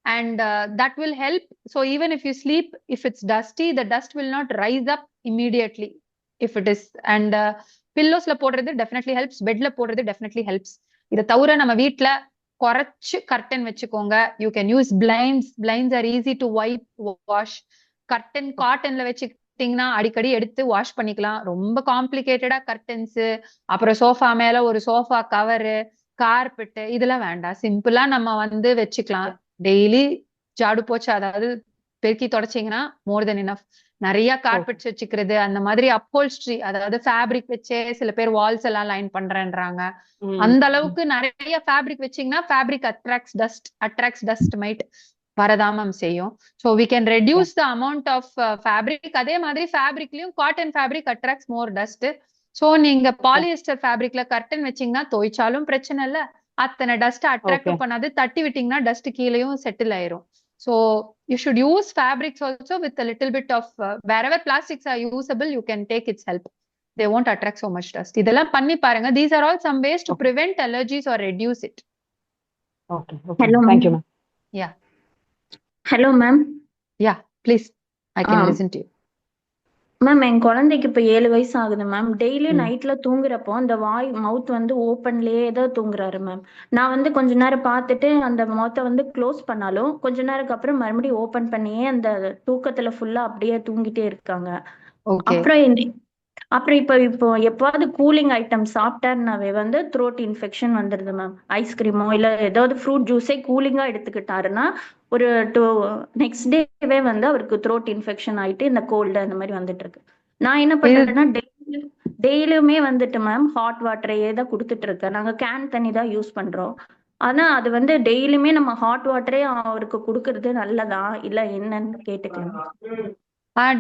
and that will help. So even if you sleep, if it's dusty, the dust will not rise up immediately if it is. And pillows la போடுறது definitely helps, bed la போடுறது definitely helps. இத தவிர நம்ம வீட்ல குறைச்சு curtain வச்சுக்கோங்க. You can use blinds are easy to wipe, wash. Curtain காட்டன்ல வச்சுக்கிட்டீங்கன்னா அடிக்கடி எடுத்து வாஷ் பண்ணிக்கலாம். ரொம்ப காம்ப்ளிகேட்டடா கர்டன்ஸ், அப்புறம் சோஃபா மேல ஒரு சோஃபா கவரு, கார்பெட், இதெல்லாம் வேண்டாம். சிம்பிளா நம்ம வந்து வச்சுக்கலாம். டெய்லி ஜாடு போச்சு, அதாவது பெருக்கி தொடச்சிங்கன்னா மோர் தென் இனஃப். நிறைய கார்பெட்ஸ் வச்சுக்கிறது, அந்த மாதிரி அப்போல்ஸ்ட்ரி, அதாவது ஃபேப்ரிக் வச்சே சில பேர் வால்ஸ் எல்லாம் லைன் பண்றேன்றாங்க. அந்த அளவுக்கு நிறைய ஃபேப்ரிக் வச்சீங்கன்னா ஃபேப்ரிக் அட்ராக்ட்ஸ் டஸ்ட் மைட் வரதாமம் செய்யும். So we can reduce the amount of fabric. அதே மாதிரி ஃபேப்ரிக்லயும் cotton fabric attracts more dust. So நீங்க பாலியஸ்டர் ஃபேப்ரிக்ல கர்டன் வச்சீங்கன்னா துவைச்சாலும் பிரச்சனை இல்ல, அத்தனை டஸ்ட் அட்ராக்ட் பண்ணாது. தட்டி விட்டீங்கன்னா டஸ்ட் கீழேயும் செட்டில் ஆயிரும். So you should use fabrics also with a little bit of wherever plastics are usable, you can take its help. They won't attract so much dust. இதெல்லாம் பண்ணி பாருங்க. These are all some ways to prevent allergies or reduce it. Okay. Hello, Thank you, ma'am. Yeah. Hello, ma'am. Yeah, please. I can listen to you. Ma'am என் குழந்தைக்கு இப்போ 7 வயசு ஆகுது ma'am. Daily நைட்ல தூங்குறப்போ அந்த மவுத் வந்து ஓப்பன்லயே தான் தூங்குறாரு மேம். நான் வந்து கொஞ்ச நேரம் பார்த்துட்டு அந்த மவுத்தை வந்து க்ளோஸ் பண்ணாலும் கொஞ்ச நேரத்துக்கு அப்புறம் மறுபடியும் ஓப்பன் பண்ணியே அந்த தூக்கத்துல ஃபுல்லா அப்படியே தூங்கிட்டே இருக்காங்க. அப்புறம் இப்போ எப்பாவது கூலிங் ஐட்டம் சாப்பிட்டாருனாவே வந்து த்ரோட் இன்ஃபெக்ஷன் வந்துடுது மேம். ஐஸ்கிரீமோ இல்ல ஏதாவது ஃப்ரூட் ஜூஸே கூலிங்கா எடுத்துக்கிட்டாருன்னா ஒரு நெக்ஸ்ட் டேவே வந்து அவருக்கு த்ரோட் இன்ஃபெக்ஷன் ஆயிட்டு இந்த கோல்டு அந்த மாதிரி வந்துட்டு இருக்கு. நான் என்ன பண்றேன்னா டெய்லியுமே வந்துட்டு மேம் ஹாட் வாட்டரையே தான் கொடுத்துட்டு இருக்கேன். நாங்க கேன் தண்ணி தான் யூஸ் பண்றோம். ஆனா அது வந்து டெய்லியுமே நம்ம ஹாட் வாட்டரே அவருக்கு கொடுக்கறது நல்லதா இல்ல என்னன்னு கேட்டுக்கலாம்.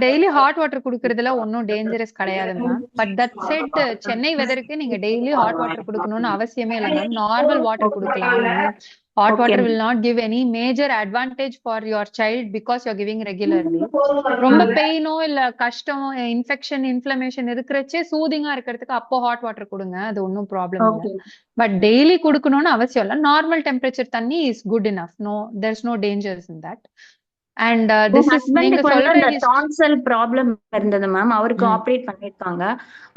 டெய்லி ஹாட் வாட்டர் குடுக்கறதுல ஒன்னும் டேஞ்சரஸ் கிடையாது ma'am. But that said, Chennai வெதருக்கு நீங்க டெய்லி ஹாட் வாட்டர் குடுக்கணும்னு அவசியமே இல்லை மேம். நார்மல் வாட்டர் குடுக்கலாம். Hot water will not give any major advantage for your child because you're giving regularly. ரொம்ப பெயினோ இல்ல கஷ்டம், இன்ஃபெக்ஷன், இன்ஃப்ளமேஷன் இருக்கிறச்சே சூதிங்கா இருக்கிறதுக்கு அப்போ ஹாட் வாட்டர் கொடுங்க, அது ஒன்னும் ப்ராப்ளம் இல்லை. பட் டெய்லி குடுக்கணும்னு அவசியம் இல்லை. நார்மல் டெம்பரேச்சர் தண்ணி is good enough. No, there's no dangers in that. And this is நீங்க சொல்ற டான்சல் ப்ராப்ளம் இருந்தது மேம். அவருக்கு ஆபரேட் பண்ணிருக்காங்க.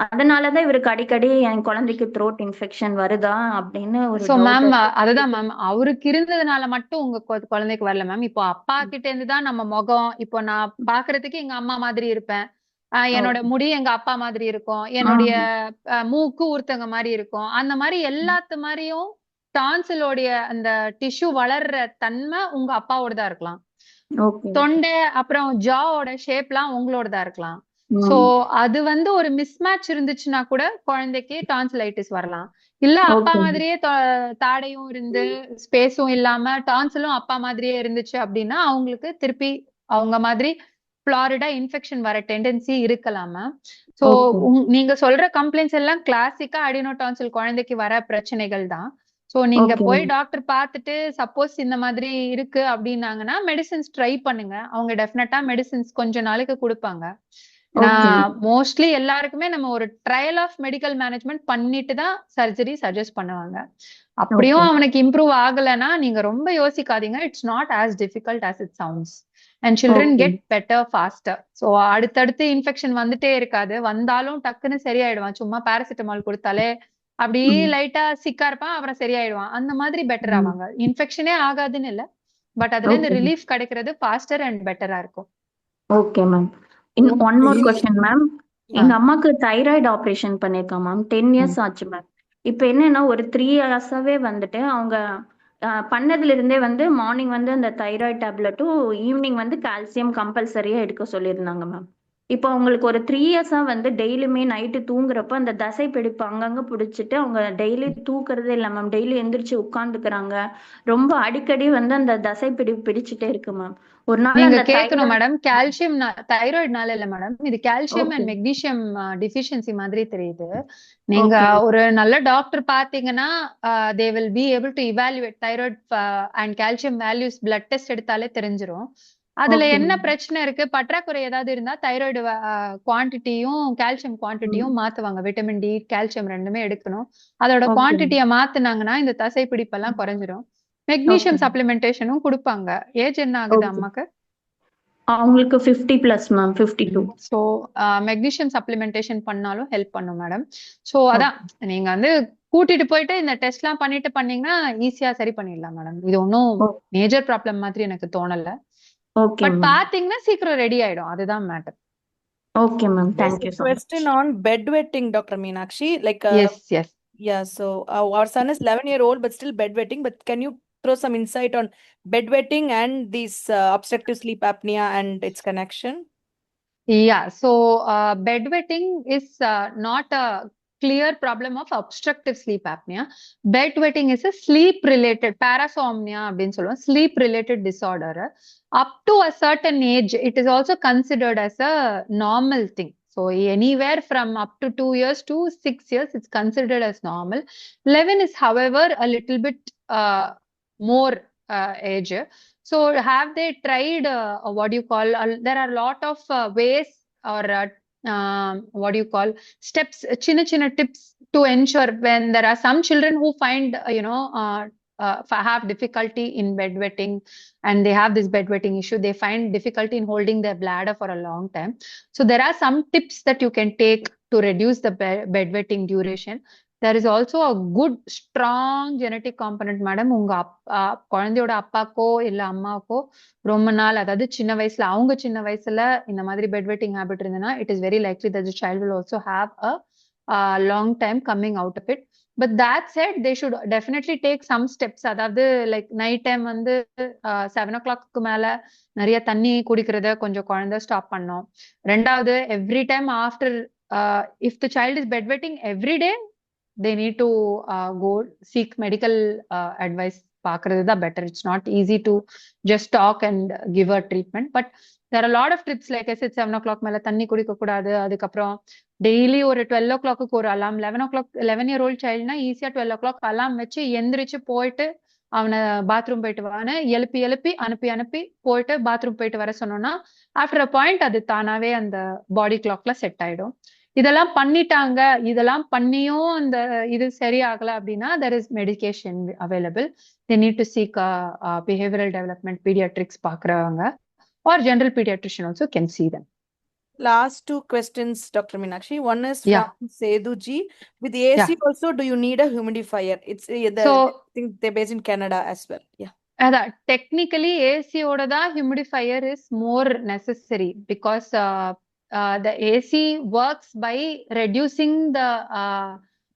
அதனாலதான் இவருக்கு அடிக்கடி என் குழந்தைக்கு த்ரோட் இன்ஃபெக்ஷன் வருதா அப்படின்னு ஒரு சோ மேம், அதுதான் மேம், அவருக்கு இருந்ததுனால மட்டும் உங்க குழந்தைக்கு வரல மேம். இப்போ அப்பா கிட்ட இருந்து தான் நம்ம முகம், இப்போ நான் பாக்குறதுக்கு எங்க அம்மா மாதிரி இருப்பேன், என்னோட முடி எங்க அப்பா மாதிரி இருக்கும், என்னுடைய மூக்கு ஒருத்தங்க மாதிரி இருக்கும். அந்த மாதிரி எல்லாத்து மாதிரியும் டான்சிலோடைய அந்த டிஷ்யூ வளர்ற தன்மை உங்க அப்பாவோட தான் இருக்கலாம். தொண்டை அப்புறம் ஜாவோட ஷேப்லாம் உங்களோட தான் இருக்கலாம். சோ அது வந்து ஒரு மிஸ்மேட்ச் இருந்துச்சுன்னா கூட குழந்தைக்கு டான்சிலைட்டிஸ் வரலாம். இல்ல அப்பா மாதிரியே தாடையும் இருந்து ஸ்பேஸும் இல்லாம டான்சிலும் அப்பா மாதிரியே இருந்துச்சு அப்படின்னா அவங்களுக்கு திருப்பி அவங்க மாதிரி ஃப்ளாரிடா இன்ஃபெக்ஷன் வர டெண்டன்சி இருக்கலாமா. சோ நீங்க சொல்ற கம்ப்ளைண்ட்ஸ் எல்லாம் கிளாசிக்கா அடினோடான்சில் குழந்தைக்கு வர பிரச்சனைகள் தான். சோ நீங்க போய் டாக்டர் பார்த்துட்டு சப்போஸ் இந்த மாதிரி இருக்கு அப்படின்னாங்கன்னா மெடிசின்ஸ் ட்ரை பண்ணுங்க. அவங்க டெஃபினட்டா மெடிசின்ஸ் கொஞ்ச நாளைக்கு கொடுப்பாங்க. நான் மோஸ்ட்லி எல்லாருக்குமே நம்ம ஒரு ட்ரையல் ஆஃப் மெடிக்கல் மேனேஜ்மெண்ட் பண்ணிட்டு தான் சர்ஜரி சஜஸ்ட் பண்ணுவாங்க. அப்படியும் அவனுக்கு இம்ப்ரூவ் ஆகலைன்னா நீங்க ரொம்ப யோசிக்காதீங்க. It's not as difficult as it sounds and children get better faster. So அடுத்தடுத்து இன்ஃபெக்ஷன் வந்துட்டே இருக்காது. வந்தாலும் டக்குன்னு சரியாயிடுவான். சும்மா பாராசிட்டமால் கொடுத்தாலே அப்படியே லைட்டா சிக்கா இருப்பான், அப்புறம் சரியாயிடுவான். அந்த மாதிரி பெட்டர் ஆவாங்க. இன்ஃபெக்ஷனே ஆகாதுன்னு இல்ல, பட் அதுல இருந்து ரிலீஃப் கிடைக்கிறது ஃபாஸ்டர் அண்ட் பெட்டரா இருக்கும். Okay ma'am. One more question ma'am. எங்க அம்மாக்கு தைராய்டு ஆபரேஷன் பண்ணிருக்கோம் மேம். 10 இயர்ஸ் ஆச்சு மேம். இப்போ என்னன்னா ஒரு 3 இயர்ஸாவே வந்துட்டு அவங்க பண்ணதுல இருந்தே வந்து மார்னிங் வந்து அந்த தைராய்டு டேப்லெட்டும் ஈவினிங் வந்து கால்சியம் கம்பல்சரியா எடுக்க சொல்லியிருந்தாங்க மேம். இப்போ அவங்களுக்கு ஒரு 3 இயர்ஸா வந்து டெய்லியுமே நைட்டு தூங்குறப்ப அந்த தசை பிடிப்பு அங்கங்க பிடிச்சிட்டு அவங்க டெய்லி தூக்குறதே இல்லை மேம். டெய்லி எந்திரிச்சு உட்காந்துக்கிறாங்க. ரொம்ப அடிக்கடி வந்து அந்த தசை பிடிப்பு பிடிச்சிட்டே இருக்கு மேம். ஒரு நாள் நீங்க அந்த கேட்கணும் தைராய்டு மேடம். கால்சியம் தைராய்டுனால இல்ல மேடம், இது calcium okay and magnesium deficiency மாதிரி தெரியுது. நீங்க ஓகே ஒரு நல்ல டாக்டர் பாத்தீங்கன்னா they will be able to evaluate thyroid and calcium values blood test எடுத்தாலே தெரிஞ்சிரும். அதுல ஓகே என்ன பிரச்சனை இருக்கு, பற்றாக்குறை ஏதாவது இருந்தா தைராய்டு குவான்டிட்டியும் கால்சியம் குவான்டிட்டியும் மாத்துவாங்க. விட்டமின் டி கால்சியம் ரெண்டுமே எடுக்கணும். அதோட ஓகே குவான்டிட்டியை மாத்துனாங்கன்னா இந்த தசை பிடிப்பெல்லாம் குறைஞ்சிரும். ஓகே மெக்னீசியம் சப்ளிமெண்டேஷனும் கொடுப்பாங்க. ஏஜ் என்ன ஆகுது ஓகே அம்மாக்கு? அவங்களுக்கு 50+ மேம் 52. ஸோ மெக்னீசியம் சப்ளிமெண்டேஷன் பண்ணாலும் ஹெல்ப் பண்ணும் மேடம். ஸோ அதான் நீங்க வந்து கூட்டிட்டு போயிட்டு இந்த டெஸ்ட்லாம் பண்ணிட்டு பண்ணீங்கன்னா ஈஸியா சரி பண்ணிடலாம் மேடம். இது ஒன்றும் மேஜர் ப்ராப்ளம் மாதிரி எனக்கு தோணல. ஓகே பட் மேம் பாத்தீங்கன்னா சீக்கிரம் ரெடி ஆயிடும், அதுதான் matter. Okay ma'am There's thank you a so much. question on bedwetting, Dr. Meenakshi. Like, yes yes yeah, so our son is 11-year-old, but still bedwetting. But can you throw some insight on bedwetting and these obstructive sleep apnea and its connection? Yeah, so bedwetting is not a clear problem of obstructive sleep apnea. Bedwetting is a sleep related parasomnia அப்படின்னு சொல்லுவோம், sleep related disorder. Up to a certain age, it is also considered as a normal thing. So anywhere from up to 2 years to 6 years, it's considered as normal. 11 is, however, a little bit more age. So have they tried what do you call? There are a lot of ways or what do you call steps, chinna tips to ensure when there are some children who find have difficulty in bedwetting and they have this bedwetting issue. They find difficulty in holding their bladder for a long time. So there are some tips that you can take to reduce the bedwetting duration. There is also a good strong genetic component madam. உங்க குழந்தையோட அப்பாக்கோ இல்ல அம்மாக்கோ ரொம்ப நாள், அதாவது சின்ன வயசுல அவங்க சின்ன வயசுல இந்த மாதிரி bedwetting habit இருந்ததுன்னா it is very likely that the child will also have a long time coming out of it. But that said, they should definitely take some steps. அதாவது லைக் நைட் டைம் வந்து 7 o'clock மேல நிறைய தண்ணி குடிக்கிறத கொஞ்சம் குழந்தை stop பண்ணோம். ரெண்டாவது, every time after if the child is bedwetting every day, they need to go seek medical advice. Paakradhu da better. It's not easy to just talk and give a treatment, but there are a lot of tips. Like I said, 7 o'clock மேல தண்ணி குடிக்க கூடாது. அதுக்கப்புறம் daily ஒரு 12 o'clock ஒரு அலாம். 11 o'clock 11-year-old childனா ஈஸியா 12 o'clock அலாம் வச்சு எந்திரிச்சு போயிட்டு அவனை பாத்ரூம் போயிட்டு வான்னு எழுப்பி எழுப்பி அனுப்பி போயிட்டு பாத்ரூம் போயிட்டு வர சொன்னோம்னா ஆஃப்டர் அ பாயிண்ட் அது தானாவே அந்த பாடி கிளாக்ல செட் ஆயிடும். இதெல்லாம் பண்ணிட்டாங்க, இதெல்லாம் பண்ணியும் அந்த இது சரியாகல அப்படின்னா there is medication available. They need to seek a behavioral development pediatrics பாக்குறவங்க or general pediatrician also can see them. Last two questions, Dr. Meenakshi. One is from Yeah. Seduji. With AC Yeah. also, do you need a humidifier? It's So I think they're based in Canada as well. Yeah. அதான் technically ஏசியோட தான் humidifier is more necessary because the AC works by reducing the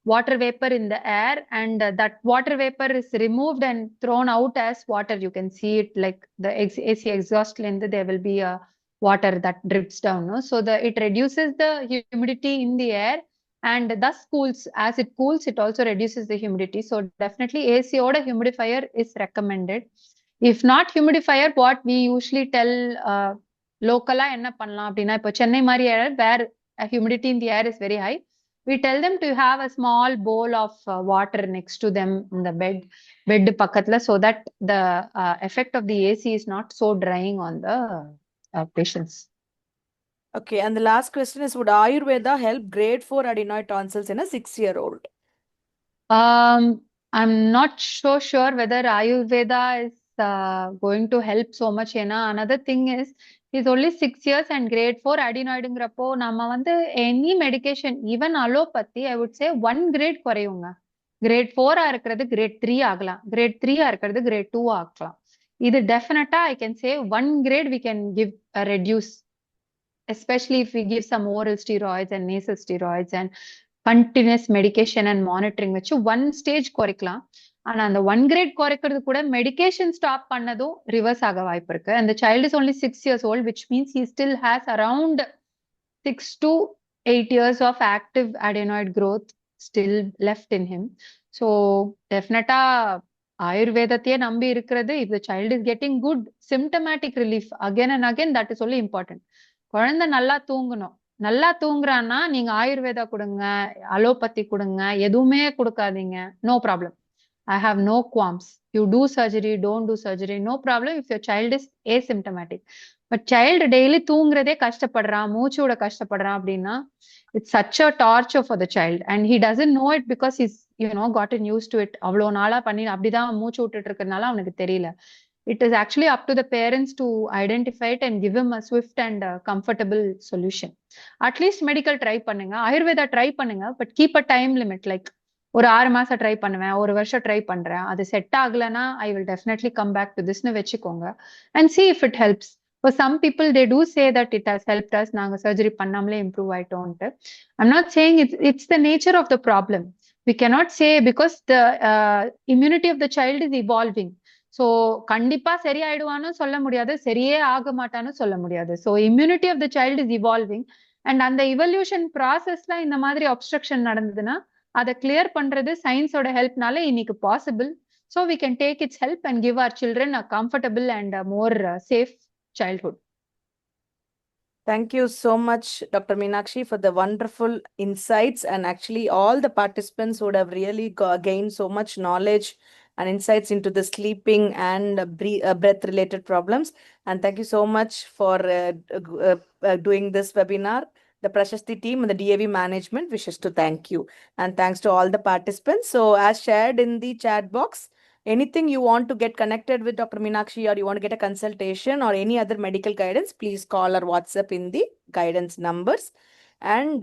water vapor in the air, and that water vapor is removed and thrown out as water. You can see it like the AC exhaust length, there will be a water that drips down. No? So it reduces the humidity in the air and thus cools. As it cools, it also reduces the humidity. So definitely AC order humidifier is recommended. If not humidifier, what we usually tell locally என்ன பண்ணலாம் அப்படின்னா, இப்போ சென்னை மாதிரி where humidity in the air is very high, we tell them to have a small bowl of water next to them in the bed பக்கத்துல, so that the effect of the AC is not so drying on the patients. Okay, and the last question is, would Ayurveda help grade 4 adenoid tonsils in a 6-year-old? I'm not so sure whether Ayurveda is going to help so much. Another thing is, he's only 6 years and grade 4 adenoidங்கிறப்போ நம்ம வந்து any medication, even allopathy, I would say 1 grade குறையுங்க. grade 4 இருக்கிறது grade 3 ஆகலாம், grade 3 இருக்கிறது grade 2 ஆகலாம். இது definitely I can say 1 grade we can give a reduce, especially if we give some oral steroids and nasal steroids and continuous medication and monitoring வச்சு 1 stage குறைக்கலாம். ஆனா அந்த 1 grade குறைக்கிறது கூட மெடிகேஷன் ஸ்டாப் பண்ணதும் ரிவர்ஸ் ஆக வாய்ப்பு இருக்கு. And the child is only 6 years old, which means he still has around 6 to 8 years of active adenoid growth still left in him. So definitely ஆயுர்வேதத்தையே நம்பி இருக்கிறது, if the child is getting good symptomatic relief again and again, that is only important. குழந்தை நல்லா தூங்கணும். நல்லா தூங்குறான்னா நீங்க ஆயுர்வேதா கொடுங்க, allopathy கொடுங்க, எதுவுமே கொடுக்காதீங்க, no problem. I have no qualms. You do surgery, don't do surgery, no problem if your child is asymptomatic. But child daily தூங்குறதே கஷ்டப்படுறான், மூச்சு விட கஷ்டப்படுறான் அப்படின்னா, it's such a torture for the child and he doesn't know it because he's gotten used to it. அவ்வளோ நாளா பண்ணி அப்படிதான் மூச்சு விட்டுட்டு இருக்கிறதுனால அவனுக்கு தெரியல. It is actually up to the parents to identify it and give him a swift and comfortable solution. At least medical try பண்ணுங்க, ஆயுர்வேதா try பண்ணுங்க, but keep a time limit. Like ஒரு 6 மாசம் ட்ரை பண்ணுவேன், ஒரு வருஷம் ட்ரை பண்றேன், அது set ஆகலன்னா I will definitely come back to thisன்னு வச்சுக்கோங்க and see if it helps. For some people they do say that it has helped us, நாங்க சர்ஜரி பண்ணாமலே improve ஆயிட்டோம்ட்டு. I'm not saying it's the nature of the problem. We cannot say because the immunity of the child is evolving. So கண்டிப்பா சரியாயிடுவான்னு சொல்ல முடியாது, சரியே ஆக மாட்டான்னு சொல்ல முடியாது. So immunity of the child is evolving and அந்த evolution processல இந்த மாதிரி obstruction நடந்ததுன்னா அதை clear பண்றது சயின்ஸோட ஹெல்ப்னால இன்னைக்கு possible. So we can take its help and give our children a comfortable and a more safe childhood. Thank you so much, Dr. Meenakshi, for the wonderful insights. And actually, all the participants would have really gained so much knowledge and insights into the sleeping and breath-related problems. And thank you so much for doing this webinar. The Prashasti team and the D.A.V management wishes to thank you. And thanks to all the participants. So as shared in the chat box, anything you want to get connected with Dr. Meenakshi or you want to get a consultation or any other medical guidance, please call or WhatsApp in the guidance numbers. And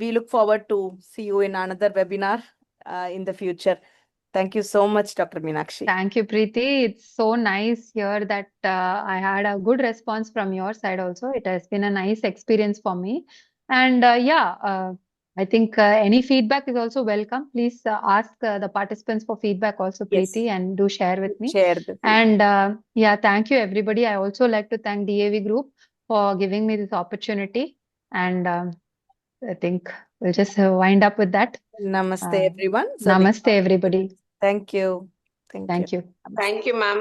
we look forward to see you in another webinar in the future. Thank you so much, Dr. Meenakshi. Thank you, Preeti. It's so nice here that I had a good response from your side also. It has been a nice experience for me. And I think any feedback is also welcome. Please ask the participants for feedback also, Preeti, Yes. and do share with me. Share the feedback. And thank you, everybody. I also like to thank D.A.V Group for giving me this opportunity. And I think we'll just wind up with that. Namaste, everyone. So Namaste, everybody. thank you. Thank you. Thank you, ma'am.